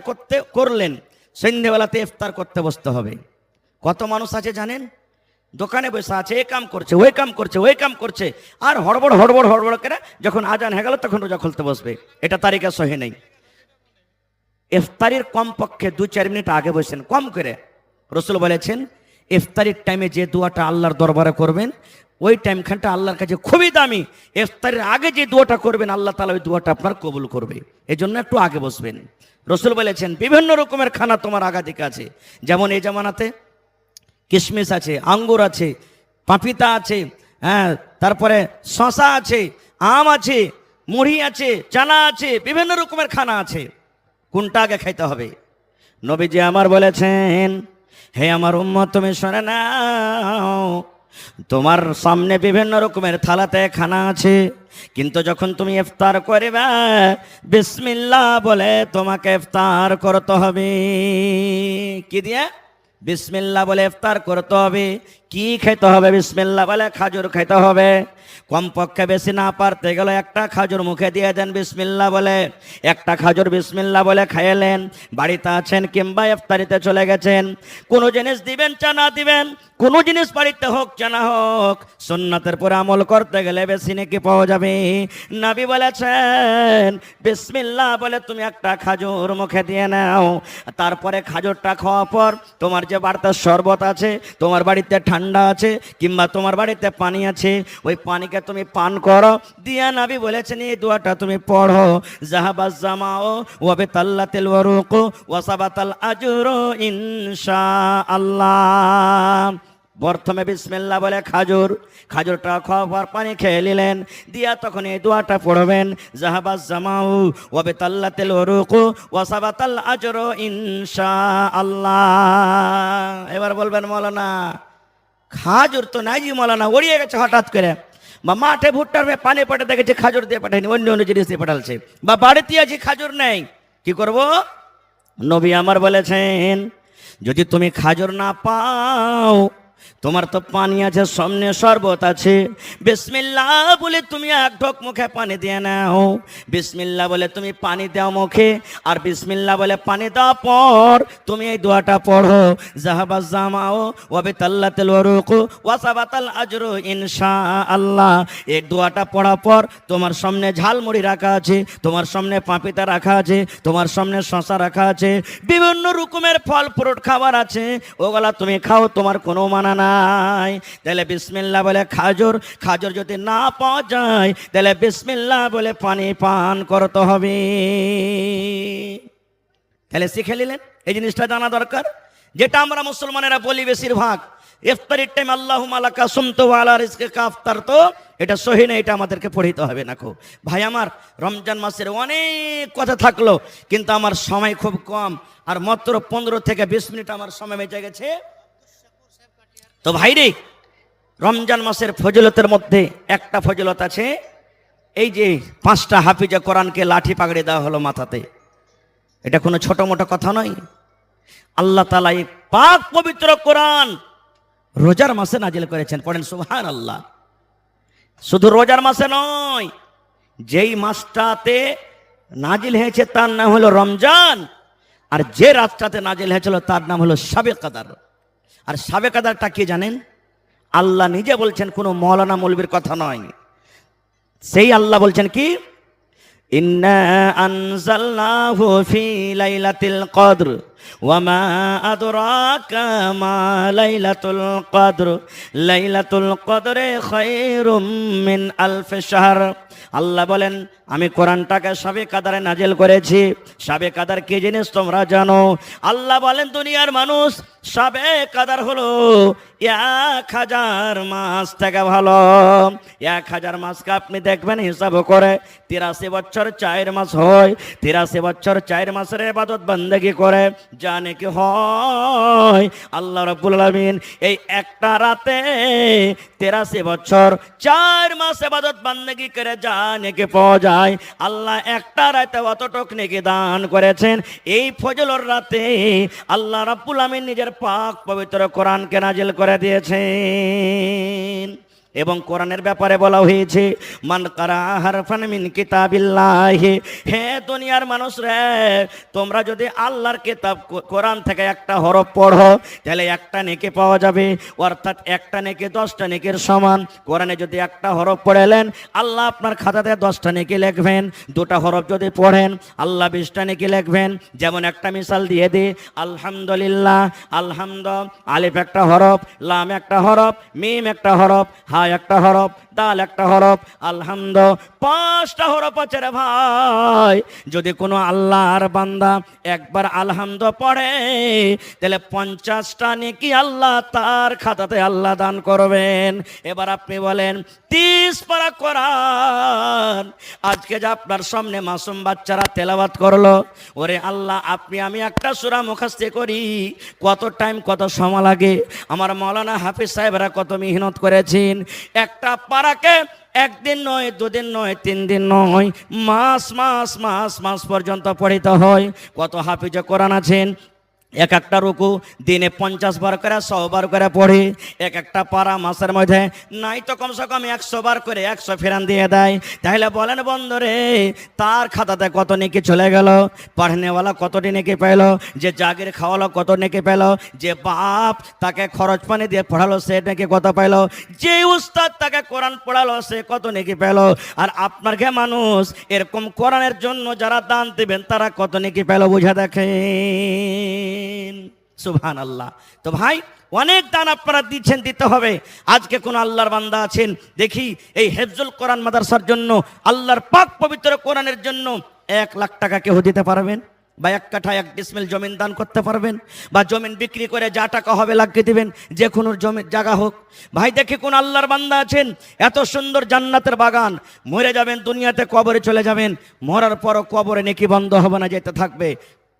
করলেন, সন্ধ্যেবেলাতে ইফতার করতে বসতে হবে। কত মানুষ আছে জানেন, দোকানে বসে আছে, এ কাম করছে, ওই কাম করছে, ওই কাম করছে, আর হড়বড় হড়বড় হড়বড় করে যখন আজান হয়ে গেল তখন রোজা খুলতে বসবে। এটা তারিকা সহি নেই। ইফতারির কমপক্ষে 2-4 মিনিট আগে বসেন, কম করে। রাসূল বলেছেন ইফতারির টাইমে যে দোয়াটা আল্লাহর দরবারে করবেন, ওই টাইমখানটা আল্লাহর কাছে খুবই দামি। ইফতারির আগে যে দোয়াটা করবেন আল্লাহ তাআলা ওই দোয়াটা আপনার কবুল করবে, এজন্য একটু আগে বসবেন। রাসূল বলেছেন বিভিন্ন রকমের খানা তোমার আগাদিকে আছে, যেমন এই জামানাতে কিশমিশ আছে, আঙ্গুর আছে, পাপিতা আছে, হ্যাঁ, তারপরে শশা আছে, আম আছে, মুড়ি আছে, চানা আছে, বিভিন্ন রকমের খানা আছে। কোনটা আগে খাইতে হবে? নবীজি আমার বলেছেন হে আমার উম্মত তুমি শুনে নাও, তোমার সামনে বিভিন্ন রকমের থালাতে খানা আছে, কিন্তু যখন তুমি ইফতার করবে বিসমিল্লাহ বলে তোমাকে ইফতার করতে হবে। কি দিয়ে? বিসমিল্লাহ বলে ইফতার করতে হবে। কি খেতে হবে? বিসমিল্লাহ বলে খাজুর খেতে হবে। কমপক্ষে বেশি না পারতে গেলে একটা খাজুর মুখে দিয়ে দেন বিসমিল্লাহ বলে। একটা খাজুর বিসমিল্লাহ বলে খাইলেন। বাড়িতে আছেন কিংবা ইফতারিতে চলে গেছেন, কোনো জিনিস দিবেন চা না দিবেন, কোনো জিনিস বাড়িতে হোক চা না হোক, সুন্নাতের পরে আমল করতে গেলে বেশি নাকি পাওয়া যাবে। নবী বলেছেন বিসমিল্লাহ বলে তুমি একটা খাজুর মুখে দিয়ে নাও, তারপরে খাজুরটা খাওয়ার পর তোমার যে বাড়িতে শরবত আছে, তোমার বাড়িতে ঠান্ডা আছে কিংবা তোমার বাড়িতে পানি আছে, ওই পানিকে তুমি পান করো। দিয়া নবী বলেছেন এই দোয়াটা তুমি পড়ো, জাহাবাজ জামাও ওয়াবে তাল্লাতিল ওয়ারুক ওয়াসাবাতাল আজরু ইনশাআল্লাহ। প্রথমে বিসমিল্লাহ বলে খাজুরটা খাওয়ার পর পানি খেয়ে নিলেন, দিয়া তখন এই দোয়াটা পড়বেন, জাহাবাজ জামাউ ওয়াবে তাল্লাতিল ওয়ারুক ওয়াসাবাতাল আজরু ইনশাআল্লাহ। এবার বলবেন মৌলানা খাজুর তো নাই জি মৌলানা, উড়িয়ে গেছে হঠাৎ করে, বা মাঠে ভুট্টার পানি পটে দেখেছি খাজুর দিয়ে পাঠায়নি, অন্য অন্য জিনিস দিয়ে পাঠালছে, বা বাড়িতে আছি খাজুর নেই, কি করব? নবী আমার বলেছেন যদি তুমি খাজুর না পাও, তোমার তো পানি আছে, সামনে শরবত আছে, বিসমিল্লাহ বলে তুমি এক ঢোক মুখে পানি দিয়ে নাও। বিসমিল্লাহ বলে তুমি পানি দাও মুখে, আর বিসমিল্লাহ বলে পানি দেওয়ার পর তুমি এই দোয়াটা পড়ো, জাহাবাজ জামাও ওয়াবে তাল্লাতিল ওয়ারুক ওয়াসাবাতাল আজরু ইনশাআল্লাহ। এই দোয়াটা পড়ার পর তোমার সামনে ঝালমুড়ি রাখা আছে, তোমার সামনে পাপিতা রাখা আছে, তোমার সামনে শশা রাখা আছে, বিভিন্ন রকমের ফল ফ্রুট খাবার আছে, ওগুলা তুমি খাও, তোমার কোনো মানা নাই। তাহলে বিসমিল্লাহ বলে খাজুর যদি না পাওয়া যায় তাহলে বিসমিল্লাহ বলে পানি পান করতে হবে। তাহলে শিখে নিলেন, এই জিনিসটা জানা দরকার, যেটা আমরা মুসলমানেরা বলি বেশিরভাগ ইফতারির টাইম আল্লাহুম্মা লাকা সুমতু ওয়া আলা রিজকিকা আফতারতু, এটা সহি না, এটা আমাদেরকে পড়িতে হবে না। খো ভাই আমার, রমজান মাসের অনেক কথা থাকলো, কিন্তু আমার সময় খুব কম, আর মাত্র 15 থেকে 20 মিনিট আমার সময় বেঁচে গেছে। তো ভাই রে, রমজান মাসের ফজিলতের মধ্যে একটা ফজিলত আছে, এই যে 5টা হাফিজে কোরআনকে লাঠি পাগড়ি দেওয়া হলো মাথাতে, এটা কোনো ছোট মোটো কথা নয়। আল্লাহ তাআলা এই পাক পবিত্র কোরআন রোজার মাসে নাজিল করেছেন, পড়েন সুবহানাল্লাহ। শুধু রোজার মাসে নয়, যেই মাসটাতে নাজিল হয়েছে তার নাম হলো রমজান, আর যে রাতটাতে নাজিল হয়েছিল তার নাম হলো শাবে কদর। আর শাবে কদরটা কি জানেন? আল্লাহ নিজে বলছেন, কোনো মৌলানা মৌলবীর কথা নয়, সেই আল্লাহ বলছেন কি, ইন্না আনজালনাহু ফি লাইলাতিল কদর ওয়া মা আদরাকা মা লাইলাতুল কদর লাইলাতুল কদরে খায়রুম মিন আলফি শাহর। আল্লাহ বলেন আমি কোরআনটাকে শাবে কদরে নাজিল করেছি। শাবে কদর কি জিনিস তোমরা জানো? আল্লাহ বলেন দুনিয়ার মানুষ, শাবে কদর হলো 1000 মাস থেকে ভালো। 1000 মাসকে আপনি দেখবেন হিসাব করে 83 বছর 4 মাস হয়। 83 বছর 4 মাসের ইবাদত বন্দেগী করে জানে কি হয়? আল্লাহ রাব্বুল আলামিন এই একটা রাতে 83 বছর 4 মাস ইবাদত বন্দেগী করে জানে কি পাওয়া যায়। আল্লাহ একটা রাতে অতটুক নেকি দান করেছেন। এই ফজলর রাতে আল্লাহ রাব্বুল আমিন নিজের পাক পবিত্র কোরআনকে নাজিল করে দিয়েছেন। এবং কোরআনের ব্যাপারে বলা হয়েছে, মান কারা হারফান মিন কিতাবিল্লাহি, হে দুনিয়ার মানুষ রে, তোমরা যদি আল্লাহর কিতাব কোরআন থেকে একটা হরফ পড়ো তাহলে একটা নেকি পাওয়া যাবে, অর্থাৎ একটা নেকি 10টা নেকির সমান। কোরআনে যদি একটা হরফ পড়েলেন আল্লাহ আপনার খাতাতে 10টা নেকি লিখবেন। 2টা হরফ যদি পড়েন আল্লাহ 20টা নেকি লিখবেন। যেমন একটা মিসাল দিয়ে দিই, আলহামদুলিল্লাহ, আলহামদ, আলিফ একটা হরফ, লাম একটা হরফ, মিম একটা হরফ, হা একটা হরফ, দাল একটা হরফ, আলহামদ 5টা হরফ আছে রে ভাই। যদি কোনো আল্লাহর বান্দা একবার আলহামদ পড়ে তাহলে 50টা নেকি আল্লাহ তার খাতাতে আল্লাহ দান করবেন। এবার আপনি বলেন 30 পারা কোরআন আজকে যে আপনার সামনে মাসুম বাচ্চারা তেলাওয়াত করলো, ওরে আল্লাহ আপনি আমি একটা সূরা মুখস্থ করি কত টাইম কত সময় লাগে? আমার মাওলানা হাফিজ সাহেবরা কত মেহনত করেছেন। একটা পারাকে একদিন নয়, 2 দিন নয়, 3 দিন নয়, মাস মাস মাস মাস পর্যন্ত পড়িতে হয়। কত হাফিজে কোরআন আছেন এক একটা রুকু দিনে 50 বার করে 100 বার করে পড়ে, এক একটা পারা মাসের মধ্যে নাই তো কমসে কম 100 বার করে 100 ফেরান দিয়ে দেয়। তাহলে বলেন বন্ধুরে, তার খাতাতে কত নেকি চলে গেল, পড়নেওয়ালা কতটি নেকি পেল, যে জাগির খাওয়ালো কত নেকি পেল, যে বাপ তাকে খরচ পানি দিয়ে পড়ালো সে নেকি কত পেল, যে উস্তাদ তাকে কোরআন পড়ালো সে কত নেকি পেল, আর আপনার ঘে মানুষ এরকম কোরআনের জন্য যারা দান দিবেন তারা কত নেকি পেল বুঝা দেখেন। সুবহানাল্লাহ। তো ভাই অনেক দান আপনারা দিচ্ছেন, দিতে হবে। আজকে কোন আল্লাহর বান্দা আছেন দেখি এই হেফজুল কোরআন মাদ্রাসার জন্য, আল্লাহর পাক পবিত্র কোরআনের জন্য 1 লাখ টাকা কেউ দিতে পারবেন, বা 1 কাঠা 1 ডিসমিল জমিন দান করতে পারবেন, বা জমিন বিক্রি করে যা টাকা হবে লাগিয়ে দিবেন, যে কোনো জমির জায়গা হোক। ভাই দেখি কোন আল্লাহর বান্দা আছেন এত সুন্দর জান্নাতের বাগান, মরে যাবেন দুনিয়াতে, কবরে চলে যাবেন, মরার পরও কবরে নেকি বন্ধ হবে না, যেতে থাকবে,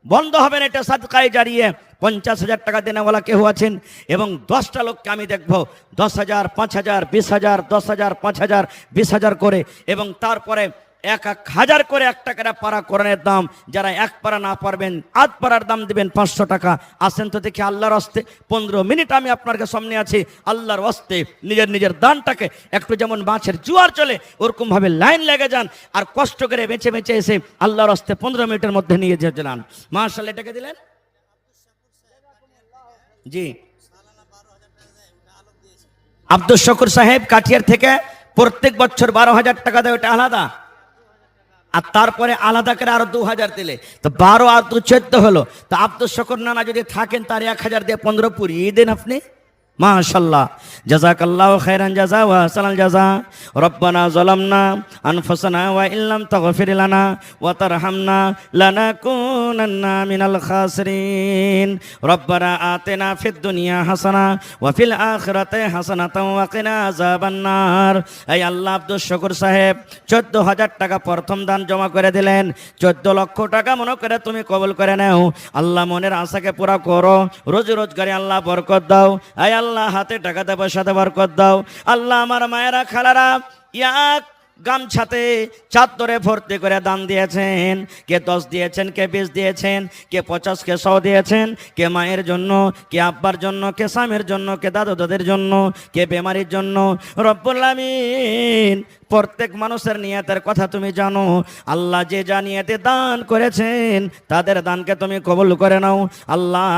বন্ধ হবে না, এটা সাদকায়ে জারিয়ে। 50,000 টাকা দেনেওয়ালা কেউ আছেন, এবং 10টা লোককে আমি দেখবো 10,000, 5,000, 20,000, 10,000, 5,000, 20,000 করে, এবং তারপরে 1,000 করে 1 টাকার পারা কোরআনের দাম। যারা 1 পারা না পারবেন, আধ পারার দাম দিবেন 500 টাকা। আসেন তো দেখি আল্লাহর হস্তে 15 মিনিট আমি আপনার সামনে আছি, আল্লাহর হস্তে নিজের নিজের দানটাকে একটু যেমন মাছের জোয়ার চলে ওরকমভাবে লাইন লেগে যান, আর কষ্ট করে বেঁচে বেঁচে এসে আল্লাহর হস্তে 15 মিনিটের মধ্যে নিয়ে যেতে যান। মাশাআল্লাহ, এটাকে দিলেন জি আব্দুল শকুর সাহেব কাঠিয়ার থেকে প্রত্যেক বছর 12,000 টাকা দেয়, ওটা আলাদা, আর তারপরে আলাদা করে আরো 2,000 দিলে তো 12 আর 2 14 হলো। তো আব্দুল শকুর নানা যদি থাকেন তার 1,000 দিয়ে 15 পুরিয়ে দেন আপনি। মাশাআল্লাহ, জাযাকাল্লাহু খাইরান জাযা ওয়া আহসানাল জাযা। রব্বানা যালামনা আনফুসানা ওয়া ইল্লাম তাগফির লানা ওয়া তারহামনা লানাকুনান্না মিনাল খাসিরিন। রব্বানা আতিনা ফিদ দুনিয়া হাসানা ওয়া ফিল আখিরাতি হাসানাতাও ওয়া কিনা আযাবান নার। এই আল্লাহ, আব্দুল শকুর সাহেব 14,000 টাকা প্রথম দান জমা করে দিলেন, 14 লক্ষ টাকা মনে করে তুমি কবুল করে নাও। আল্লাহ মনের আশাকে পুরা করো, রোজ রোজগারে আল্লাহ বরকত দাও। আয় আল্লাহ, হাতে টাকাতে পয়সাতে বরকত দাও। আল্লাহ, আমার মায়েরা খালারা এক গামছাতে চাদরে ভর্তি করে দান দিয়েছেন, কে 10 দিয়েছেন, কে 20 দিয়েছেন, কে 50, কে 100 দিয়েছেন, কে মায়ের জন্য, কে আব্বার জন্য, কে স্বামীর জন্য, কে দাদু দাদের জন্য, কে বেমারির জন্য। রব্বুল আমিন, প্রত্যেক মানুষের নিয়তের কথা তুমি জানো। আল্লাহ, যে যা নিয়তে দান করেছেন তাদের দানকে তুমি কবুল করে নাও। আল্লাহ,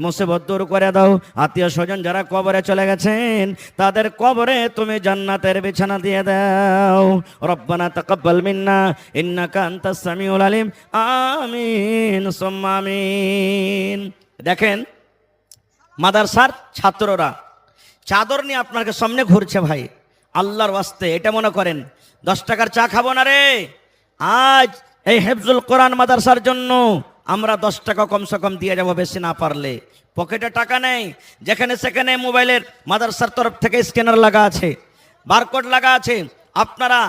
মুসিবত দূর করে দাও। আত্মীয় স্বজন যারা কবরে চলে গেছেন তাদের কবরে তুমি জান্নাতের বিছানা দিয়ে দাও। রব্বানা তাকাব্বাল মিন্না ইন্নাকা আনতাস সামিউল আলিম। আমিন সুম্মা আমিন। দেখেন মাদ্রাসার ছাত্ররা চাদর নিয়ে আপনার সামনে ঘুরছে। ভাই আল্লাহর ওয়াস্তে এটা মনে করেন 10 টাকার চা খাবো না রে। আজ এই হেফজুল কোরআন মাদ্রাসার জন্য আমরা 10 টাকা কমসে কম দিয়ে যাবো, বেশি না পারলে। পকেটে টাকা নেই, যেখানে সেখানে মোবাইলের মাদ্রাসার তরফ থেকে স্ক্যানার লাগা আছে, বারকোড লাগা আছে। আপনারা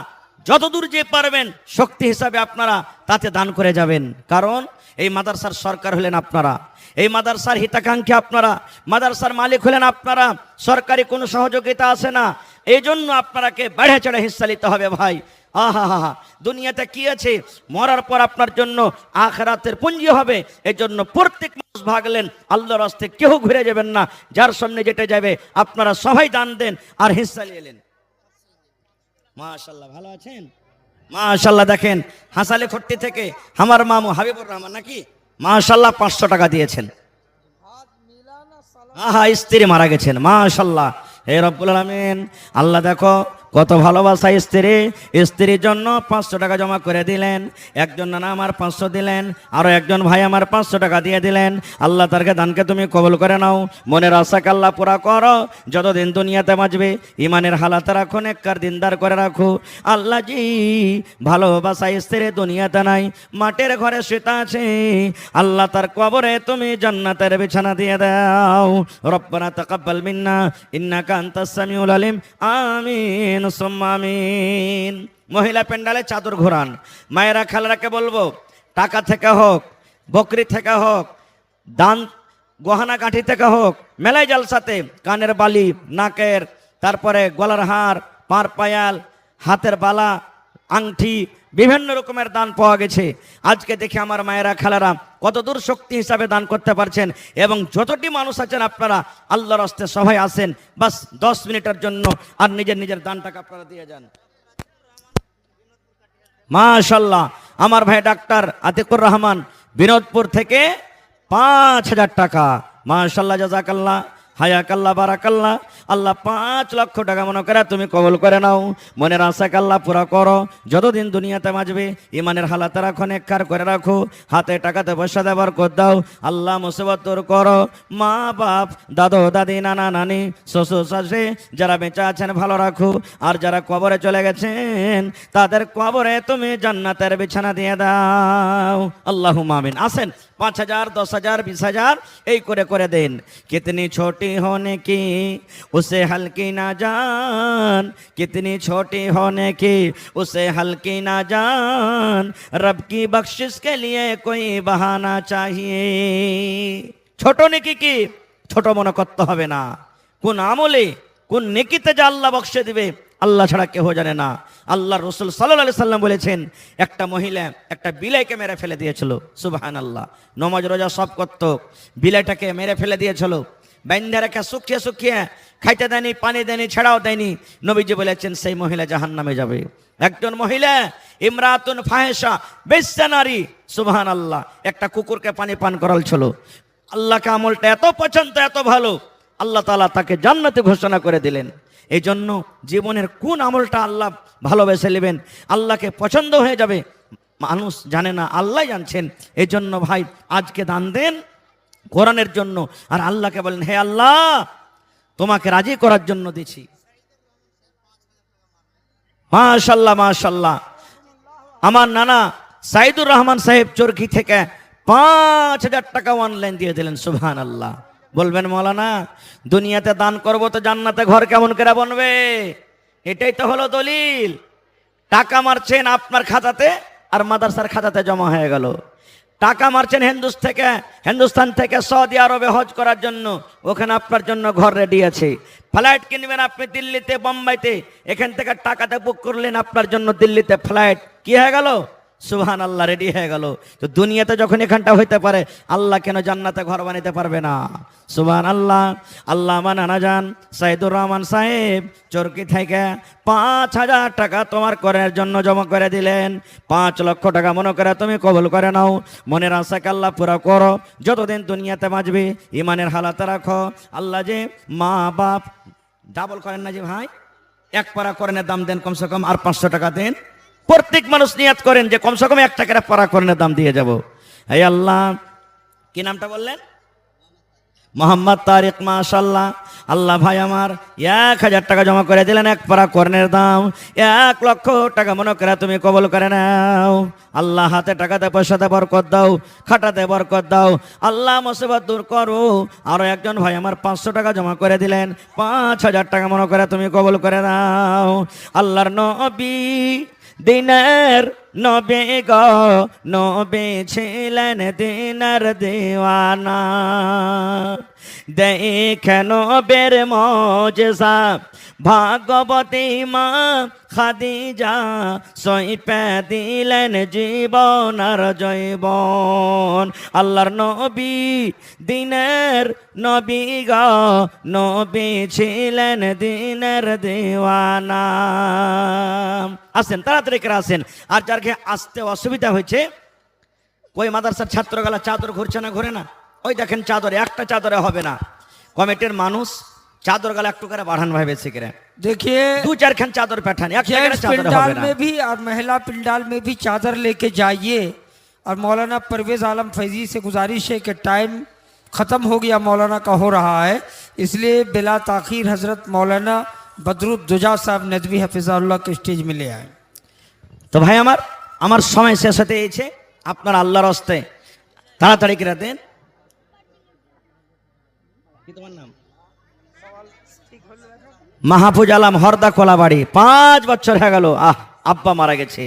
যতদূর যে পারবেন শক্তি হিসাবে আপনারা তাতে দান করে যাবেন, কারণ এই মাদ্রাসার সরকার হলেন আপনারা, এই মাদ্রাসার হিতাকাঙ্ক্ষী আপনারা, মাদ্রাসার মালিক হলেন আপনারা। সরকারি কোনো সহযোগিতা আসে না, এই জন্য আপনারাকে বেড়ে চড়ে হিস্সা নিতে হবে। ভাই আহা হা হা, দুনিয়াতে কি আছে, মরার পর আপনার জন্য আখিরাতের পুঁজি হবে। এই জন্য প্রত্যেক মানুষ ভাগলেন, আল্লাহর রাস্তায় কেউ ঘুরে যাবেন না। যার সামনে যেটা যাবে আপনারা সবাই দান দেন আর হিস্সা নিয়ে এলেন। মাশাআল্লাহ, ভালো আছেন? মাশাআল্লাহ। দেখেন হাসালে খট্টি থেকে আমার মামু হাবিবুর রহমান নাকি মাশাআল্লাহ 500 টাকা দিয়েছেন। আহা, স্ত্রী মারা গেছেন। মাশাআল্লাহ, হে রব্বুল আলামিন, আল্লাহ দেখো কত ভালোবাসা স্ত্রী, স্ত্রীর জন্য 500 টাকা জমা করে দিলেন। একজন নানা আমার 500 দিলেন, আরো একজন ভাই আমার 500 টাকা দিয়ে দিলেন। আল্লাহ তারকে দানকে তুমি কবুল করে নাও, মনের আশাকে আল্লাহ পুরা করো। যতদিন দুনিয়াতে বাঁচবে ইমানের হালাতে রাখো, নেককার দিনদার করে রাখো। আল্লাহ জি, ভালোবাসা স্ত্রী দুনিয়াতে নাই, মাটির ঘরে শুতে আছে। আল্লাহ তার কবরে তুমি জান্নাতের বিছানা দিয়ে দাও। রব্বানা তাকাব্বাল মিন্না ইন্নাকা আনতাস সামিউল আলিম। আমিন সুম্মা আমিন। মহিলা প্যান্ডালে চাদর ঘোরান। মায়েরা খালারাকে বলবো, টাকা থেকে হোক, বকরি থেকে হোক, দান গহনা কাঠি থেকে হোক, মেলাই জালসাতে কানের বালি, নাকের, তারপরে গলার হার, পার পায়াল, হাতের বালা, আংটি, বিভিন্ন রকমের দান পাওয়া গেছে। আজকে দেখে আমার মায়েরা খালারা কত দূর শক্তি হিসাবে দান করতে পারছেন। এবং যতটি মানুষ আছেন আপনারা আল্লাহর রাস্তে সবাই আসেন, বাস 10 মিনিটের জন্য, আর নিজের নিজের দানটাকে আপনারা দিয়ে যান। মাশাল্লাহ, আমার ভাই ডাক্তার আতিকুর রহমান বিনোদপুর থেকে 5,000 টাকা। মাশাল্লাহ, জাযাকাল্লাহ, হায়াকাল্লাহ, বারাকাল্লাহ। আল্লাহ 5 লক্ষ টাকা মনে করে তুমি কবুল করে নাও। মনের আশাকে আল্লাহ পুরা করো। যতদিন দুনিয়াতে বাঁচবে ইমানের হালাতে রাখো, নেককার করে রাখো, হাতে টাকাতে পয়সা দেবার কর দাও। আল্লাহ মুসিবত দূর করো। মা বাপ, দাদু দাদি, নানা নানি, শ্বশুর শাশুড়ি যারা বেঁচে আছেন ভালো রাখো। আর যারা কবরে চলে গেছেন তাদের কবরে তুমি জান্নাতের বিছানা দিয়ে দাও। আল্লাহুম্মা আমিন। আসেন 5,000, 10,000, 20,000 এই করে করে দেন। কিতনি ছোটি होने की उसे हल्की ना जान, कितनी छोटी होने की उसे हल्की ना जान, रब की बख्शिश के लिए कोई बहाना चाहिए। ছোট নেকি কি ছোট মনে করতে হবে না। কোন আমলে কোন নেকিতে যে আল্লাহ বকশে দিবে আল্লাহ ছাড়া কেউ জানে না। আল্লাহ রসুল সাল্লাল্লাহু আলাইহি সাল্লাম বলেছেন, একটা মহিলা একটা বিলাইকে মেরে ফেলে দিয়েছিল। সুবহানাল্লাহ। নমাজ রোজা সব করত, বিলাইটাকে মেরে ফেলে দিয়েছিল। বাইন্ধে রেখে শুকিয়ে শুকিয়ে খাইতে দেয়নি, পানি দেয়নি, ছেড়াও দেয়নি। নবীজি বলেছেন সেই মহিলা জাহান্নামে যাবে। একজন মহিলা ইমরাতুন ফাহিশা, বেশ্যা নারী, সুবহানাল্লাহ, একটা কুকুরকে পানি পান করাল ছিল। আল্লাহকে আমলটা এত পছন্দ, এত ভালো, আল্লাহ তাআলা তাকে জান্নাতে ঘোষণা করে দিলেন। এই জন্য জীবনের কোন আমলটা আল্লাহ ভালোবেসে নেবেন, আল্লাহকে পছন্দ হয়ে যাবে, মানুষ জানে না, আল্লাহ জানছেন। এই জন্য ভাই আজকে দান দেন কোরআনের জন্য, আর আল্লাহকে বলেন, হে আল্লাহ তোমাকে রাজি করার জন্য দিছি। মাশাল্লাহ মাশাল্লাহ। আমার নানা সাইদুর রহমান সাহেব চরকি থেকে 5,000 টাকা অনলাইন দিয়ে দিলেন। সুবহানাল্লাহ। বলবেন মৌলানা দুনিয়াতে দান করব তো জান্নাতে ঘর কেমন করে বনবে? এটাই তো হলো দলিল। টাকা মারছেন আপনার খাতাতে আর মাদ্রাসার খাতাতে জমা হয়ে গেল। টাকা মারছেন হিন্দুস্তান থেকে সৌদি আরবে হজ করার জন্য, ওখানে আপনার জন্য ঘর রেডি আছে। ফ্লাইট কিনবেন আপনি দিল্লিতে, বোম্বাইতে, এখান থেকে টাকাতে বুক করলেন আপনার জন্য দিল্লিতে ফ্লাইট, কি হয়ে গেল? সুবহানাল্লাহ, রেডি হয়ে গেল। তো দুনিয়াতে যখন এখানটা হইতে পারে আল্লাহ কেন জান্নাতে ঘর বানাইতে পারবে না? সুবহানাল্লাহ। আল্লাহ মানানা যান সাইদুর রহমান সাহেব চরকি থেকে 5,000 টাকা তোমার করার জন্য জমা করে দিলেন। 5 লক্ষ টাকা মনে করে তুমি কবুল করে নাও। মনের আশাকে আল্লাহ পুরা করো। যতদিন দুনিয়াতে বাঁচবে ইমানের হালাতে রাখো। আল্লাহ যে মা বাপ ডাবল করেন না যে ভাই, এক পারা করেনের দাম দেন, কমসে কম আর 500 টাকা দেন। প্রত্যেক মানুষ নিয়াত করেন যে কমসে কম 1 টাকার পারা করেনের দাম দিয়ে যাব। এই আল্লাহ, কি নামটা বললেন? মোহাম্মদ তারিক। মাশাল্লাহ। আল্লাহ ভাই আমার 1,000 টাকা জমা করে দিলেন, এক পারা কর্নের দাম 1 লক্ষ টাকা মনে করে তুমি কবল করে নাও। আল্লাহ হাতে টাকাতে পয়সাতে বরকত দাও, খাটাতে বরকত দাও। আল্লাহ মুসিবত দূর করো। আরো একজন ভাই আমার 500 টাকা জমা করে দিলেন, 5,000 টাকা মনে করে তুমি কবল করে নাও। আল্লাহর নবী দিনের নবী গো, নবী ছিলেন দিনের দিওয়ানা। দেখে নবীর মুজিজা ভাগবতী মা খাদিজা, সইপে দিলেন জীবন আর জৈবন। আল্লাহর নবী দিনের নবী গো, নবী ছিলেন দিনের দিওয়ানা। আসেন তাড়াতাড়ি করে আসেন। আর যার আসতে অসুবিধা হয়েছে, ওই মাদ্রাসার ছাত্রগুলা চাদর ঘুরছে না, ঘুরে না, ওই দেখেন চাদরে, একটা চাদরে হবে না। কমিটির মানুষ चादर गला एक टुकड़ा बढ़ान भाई बेचे करे देखिए 2-4 खन चादर पैठान एक जेंट्स पिंडाल में भी और महिला पिंडाल में भी चादर लेके जाइए। और मौलाना परवेज आलम फैजी से गुजारिश है कि टाइम ख़त्म हो गया मौलाना का हो रहा है, इसलिए बिला ताखीर हजरत मौलाना बदरुद्दुजा साहब नदवी हफिज़ाहुल्लाह के स्टेज में ले आए। तो भाई আমার সময় শেষ হতে এসেছে, আপনার আল্লাহর রাস্তায় তাড়াতাড়ি করে দেন। কি তোমার নাম? মাহফুজ আলম হরদা কোলাবাড়ি। 5 বছর হয়ে গেল আব্বা মারা গেছে।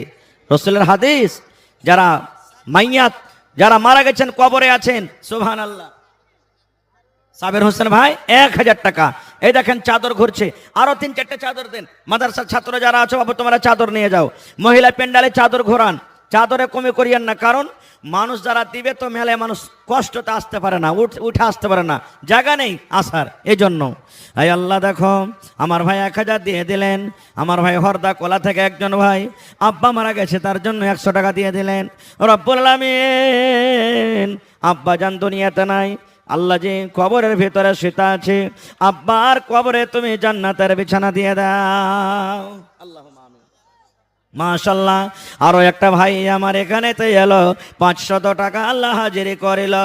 রাসূলের হাদিস, যারা মাইয়াত যারা মারা গেছেন কবরে আছেন, সুবহানাল্লাহ। সাবের হোসেন ভাই 1000 টাকা এই দেখেন চাদর ঘুরছে, আরো 3-4টে চাদর দেন। মাদ্রাসার ছাত্র যারা আছো বাবু তোমরা চাদর নিয়ে যাও, মহিলা প্যান্ডালে চাদর ঘোরান, চাদরে কমে করিয়েন না, কারণ মানুষ যারা দিবে তো মেলায় মানুষ কষ্টতে আসতে পারে না, উঠে আসতে পারে না, জায়গা নেই আসার, এই জন্য। এই আল্লাহ দেখো আমার ভাই 1000 দিয়ে দিলেন, আমার ভাই হরদা কোলা থেকে একজন ভাই আব্বা মারা গেছে তার জন্য 100 টাকা দিয়ে দিলেন। রব্বুল আলামিন আব্বা জান দুনিয়াতে নাই, আল্লাহ যে কবরের ভিতরে শুতে আছে, আব্বার কবরে তুমি জান্নাতের বিছানা দিয়ে দাও। আল্লাহুম্মা আমিন। মাশাল্লাহ, আরো একটা ভাই আমার এখানে তো এলো, 500 টাকা আল্লাহ হাজিরি করিল।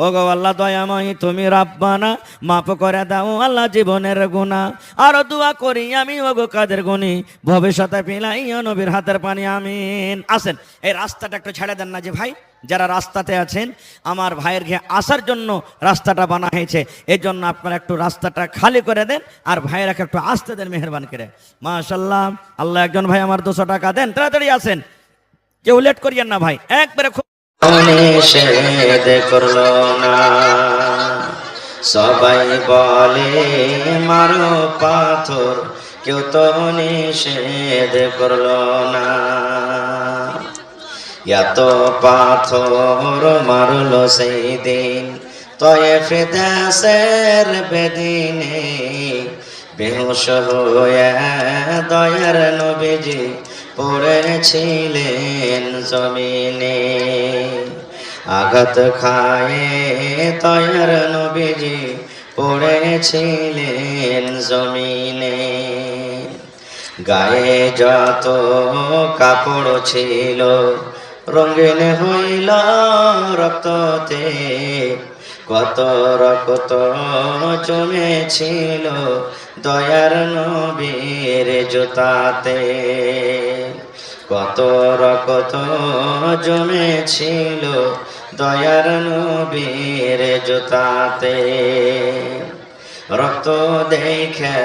ও গো আল্লাহ দয়াময় তুমি রাব্বানা মাফ করে দাও আল্লাহ জীবনের গুনাহ। আরো দোয়া করি আমি ও গো কাদের গুনি, ভবিষ্যতে পিলাই নবীর হাতের পানি, আমিন। আসেন এই রাস্তাটা একটু ছেড়ে দেন না যে ভাই, যারা রাস্তাতে আছেন আমার ভাইয়ের ঘে আসার জন্য রাস্তাটা বানা হয়েছে, এই জন্য আপনারা একটু রাস্তাটা খালি করে দেন আর ভাইয়েরাকে একটু আসতে দেন মেহেরবান করে। মাশাল্লাহ, আল্লাহ একজন ভাই আমার 200 টাকা দেন, তাড়াতাড়ি আসেন, কেউ লেট করিয়েন না ভাই, একবারে খুব নিষেধ করলো না, সবাই বলে মারো পাথর, কেউ তো নিষেধ করলো না। এত পাথর মারলো সেই দিন তয়েফ দেশের বেদিনে, বেহুশ হয়ে দয়ার নবীজি পড়েছিলেন জমিনে। আঘাত খায়ে দয়ার নবীজি পড়েছিলেন জমিনে। গায়ে যত কাপড় ছিল রঙিন হইল রক্ততে, কত রক্ত জমেছিল দয়ার নবীর জুতাতে, কত রক্ত জমেছিল দয়ার নবীর জুতাতে। রক্ত দেখে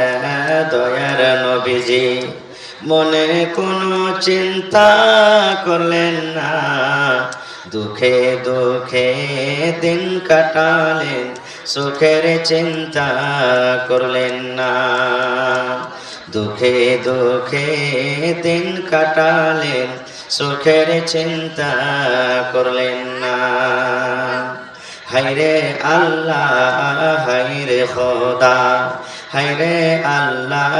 দয়ার নবীজি মনে কোনো চিন্তা করলেন না, দুঃখে দুঃখে দিন কাটালেন, সুখের চিন্তা করলেন না। দুঃখে দুঃখে দিন কাটালেন, সুখের চিন্তা করলেন না। হায়রে আল্লাহ হায়রে খোদা, হায়রে আল্লাহ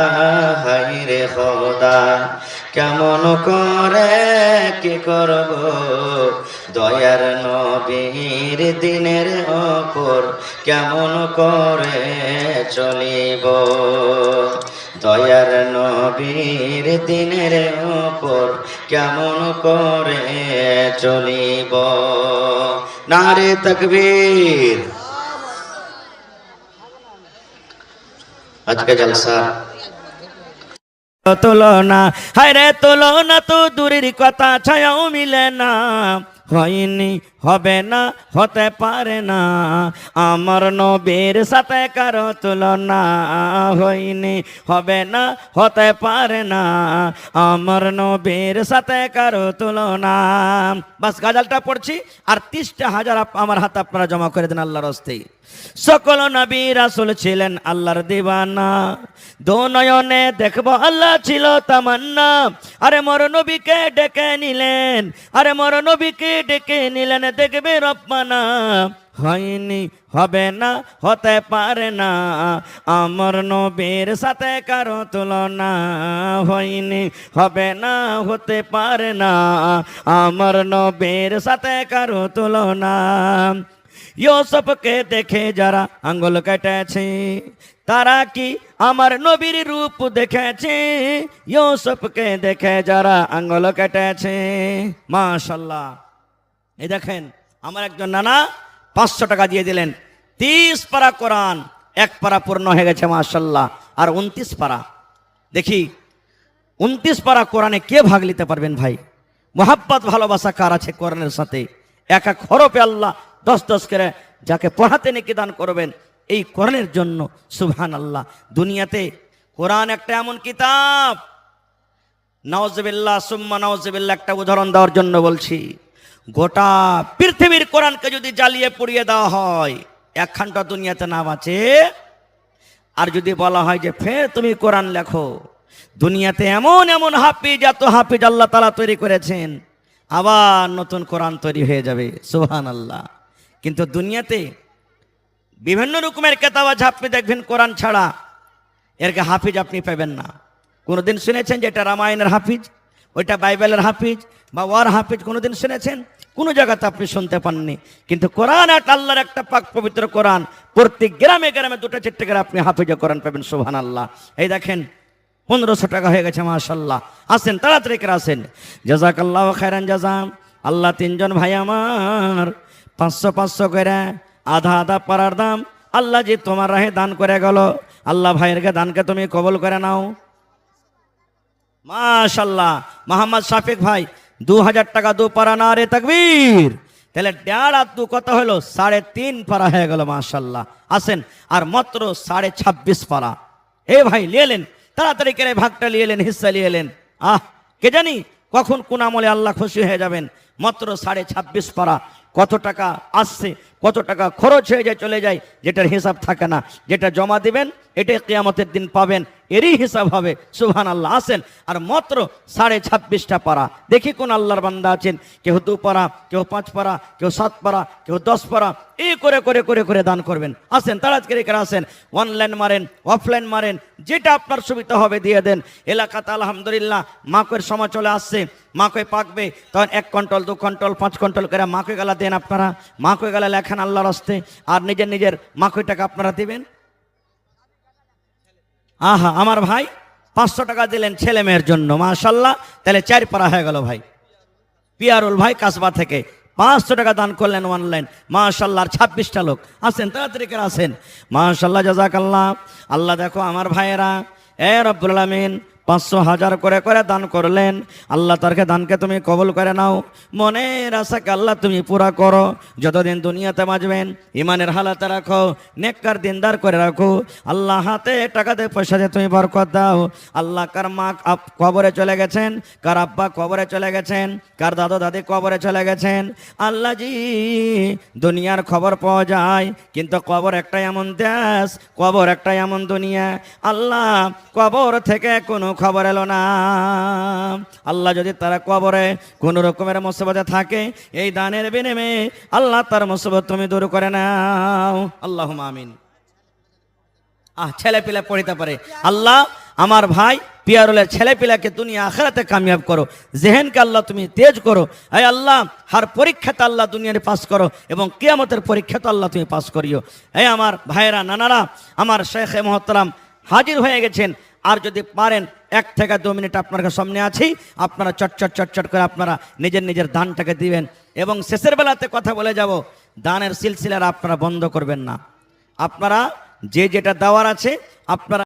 হায়রে খোদা, কেমন করে কি করব দয়ার নবীর দিনের ওপর, কেমন করে চলিব দয়ার নবীর দিনের ওপর, কেমন করে চলিব। নারে তাকবীর। আজকে জলসা তুলনা, হায় রে তুলনা তো দূরের কথা, ছায়াও মিলে না, হয়নি হবে না হতে পারে না, আমার নবীর সাথে কারো তুলনা, হয়নি হবে না হতে পারে না, আমার নবীর সাথে কারো তুলনা। বাস গাজালটা পড়ছি আর 30,000 আমার হাতে আপনারা জমা করে দেন আল্লাহর হস্তে। সকল নবী রাসূল ছিলেন আল্লাহর দিওয়ানা, দো নয়নে দেখবো আল্লাহ ছিল তামান্না। আরে মোর নবীকে ডেকে নিলেন, আরে মোর নবীকে ডেকে নিলেন, দেখবে রব্বানা, হয়নি হবে না হতে পারে না, আমার নবীর সাথে কারো তুলনা, হয়নি হবে না হতে পারে না, আমার নবীর সাথে কারো তুলনা। ইউসুফকে দেখে যারা আঙ্গুল কেটেছে, তারা কি আমার নবীর রূপ দেখেছে? ইউসুফকে দেখে যারা আঙ্গুল কেটেছে। মাশাল্লাহ, এই দেখেন আমার একজন নানা 500 টাকা দিয়ে দিলেন, 30 পারা কোরআন, 1 পারা পূর্ণ হয়ে গেছে মাশাল্লাহ, আর 29 পারা। দেখি 29 পারা কোরআনে কে ভাগ নিতে পারবেন ভাই? মোহাব্বত ভালোবাসা কার আছে কোরআনের সাথে? এক এক হরফে আল্লাহ 10-10 করে যাকে পড়াতে নেকি দান করবেন এই কোরআনের জন্য। সুবহানাল্লাহ। দুনিয়াতে কোরআন একটা এমন কিতাব, নাউজুবিল্লাহ সুম্মা নাউজুবিল্লাহ, একটা উদাহরণ দেওয়ার জন্য বলছি, গোটা পৃথিবীর কোরআনকে যদি জ্বালিয়ে পুড়িয়ে দেওয়া হয়, একখানটা দুনিয়াতে না বাঁচে। আর যদি বলা হয় যে ফের তুমি কোরআন লেখো, দুনিয়াতে এমন এমন হাফিজ, এত হাফিজ আল্লাহ তাআলা তৈরি করেছেন, আবার নতুন কোরআন তৈরি হয়ে যাবে, সুবহানাল্লাহ। কিন্তু দুনিয়াতে বিভিন্ন রকমের কেতাব আছে, আপনি দেখবেন কোরআন ছাড়া এরকে হাফিজ আপনি পাবেন না। কোনোদিন শুনেছেন যে এটা রামায়ণের হাফিজ, ওইটা বাইবেলের হাফিজ বা ওয়ার হাফিজ? কোনোদিন শুনেছেন? কোনো জায়গাতে আপনি শুনতে পাননি। কিন্তু কোরআন একটা আল্লাহর একটা পাক পবিত্র কোরআন, প্রত্যেক গ্রামে গ্রামে 2-4 করে আপনি হাফিজে কোরআন পাবেন, সুবহানাল্লাহ। এই দেখেন 1500 টাকা হয়ে গেছে, মাশাআল্লাহ। আসেন তাড়াতাড়ি করে আসেন। জাযাকাল্লাহু খায়রান জাযা। আল্লাহ 3 জন ভাই আমার 500-500 করে আধা আধা পারার দাম আল্লাহ যে তোমার রাহে দান করে গেল, আল্লাহ ভাইয়েরকে দানকে তুমি কবুল করে নাও, মাশাআল্লাহ। মোহাম্মদ শাফিক ভাই 2000 টাকা 2 পারা, না রে তাকবীর। তাহলে 1.5 আর 2 কত হলো? 3.5 পারা হয়ে গেল, মাশাআল্লাহ। আসেন, আর মাত্র 26.5 পারা। এ ভাই লিয়েলেন, তাড়াতাড়ি করে ভাগটা লিয়েলেন, হিস্সা লিয়েলেন। কে জানি কখন কোন আমলে আল্লাহ খুশি হয়ে যাবেন। মাত্র 26.5 পারা। কত টাকা আসছে, কত টাকা খরচ হয়ে যায়, চলে যায়, যেটার হিসাব থাকে না। যেটা জমা দিবেন এটাই কিয়ামতের দিন পাবেন, এরই হিসাব হবে, সুবহানাল্লাহ। আসেন, আর মাত্র 26.5টা পারা। দেখি কোন আল্লাহর বান্দা আছেন, কেউ 2 পারা, কেউ 5 পারা, কেউ 7 পারা, কেউ 10 পারা, এই করে করে করে করে দান করবেন। আসেন তাড়াতাড়ি করে আসেন, অনলাইন মারেন, অফলাইন মারেন, যেটা আপনার সুবিধা হবে দিয়ে দেন। এলাকাতে আলহামদুলিল্লাহ মাকের সময় চলে আসছে, মাকে পাকবে, তখন 1 কুইন্টাল 2 কুইন্টাল 5 কুইন্টাল করে মাকে গালা দেন আপনারা, মাকে গালা লেখান আল্লাহর হস্তে, আর নিজের নিজের মাকে টাকা আপনারা দিবেন। আমার ভাই 500 টাকা দিলেন ছেলে মেয়ের জন্য, মাশাআল্লাহ। তাহলে 4 পারা হয়ে গেল ভাই। পিয়ারুল ভাই কাসবা থেকে 500 টাকা দান করলেন অনলাইন, মাশাআল্লাহ। 26টা লোক। আসেন তাড়াতাড়ি করে আসেন, মাশাআল্লাহ, জাযাকাল্লাহ। আল্লাহ দেখো আমার ভাইয়েরা, এ রব্বুল আলামিন 500 1000 করে করে দান করলেন, আল্লাহ তারকে দানকে তুমি কবুল করে নাও। মনের আশাকে আল্লাহ তুমি পুরা করো। যতদিন দুনিয়াতে বাঁচবেন ইমানের হালাতে রাখো, নেককার দিনদার করে রাখো। আল্লাহ হাতে টাকাতে পয়সাতে তুমি বরকত দাও। আল্লাহ কার মা কবরে চলে গেছেন, কার আব্বা কবরে চলে গেছেন, কার দাদু দাদি কবরে চলে গেছেন। আল্লাহ জি, দুনিয়ার খবর পাওয়া যায়, কিন্তু কবর একটা এমন দেশ, কবর একটা এমন দুনিয়া। আল্লাহ কবর থেকে কোনো খবর এলো না। আল্লাহ যদি তারা কবরে কোন রকমের মুসিবতে থাকে, এই দানের বিনিময়ে আল্লাহ তার মুসিবত তুমি দূর করে নাও, আল্লাহুম্মা আমিন। ছেলে পিলা পড়িতে পারে, আল্লাহ আমার ভাই পিয়ারুলের ছেলে পিলাকে দুনিয়া আখিরাতে কামিয়াব করো, জেহেনকে আল্লাহ তুমি তেজ করো। এই আল্লাহ হার পরীক্ষাতে আল্লাহ দুনিয়ারে পাস করো, এবং কিয়ামতের পরীক্ষাতে আল্লাহ তুমি পাস করিও। এই আমার ভাইয়েরা, নানারা, আমার শেখ মুহতারাম হাজির হয়ে গেছেন। আর যদি পারেন 1 থেকে 2 মিনিট আপনার সামনে আছি, আপনারা চটচট করে আপনারা নিজের নিজের দানটাকে দিবেন। এবং শেষের বেলাতে কথা বলে যাব, দানের সিলসিলার আপনারা বন্ধ করবেন না। আপনারা যে যেটা দেওয়ার আছে আপনারা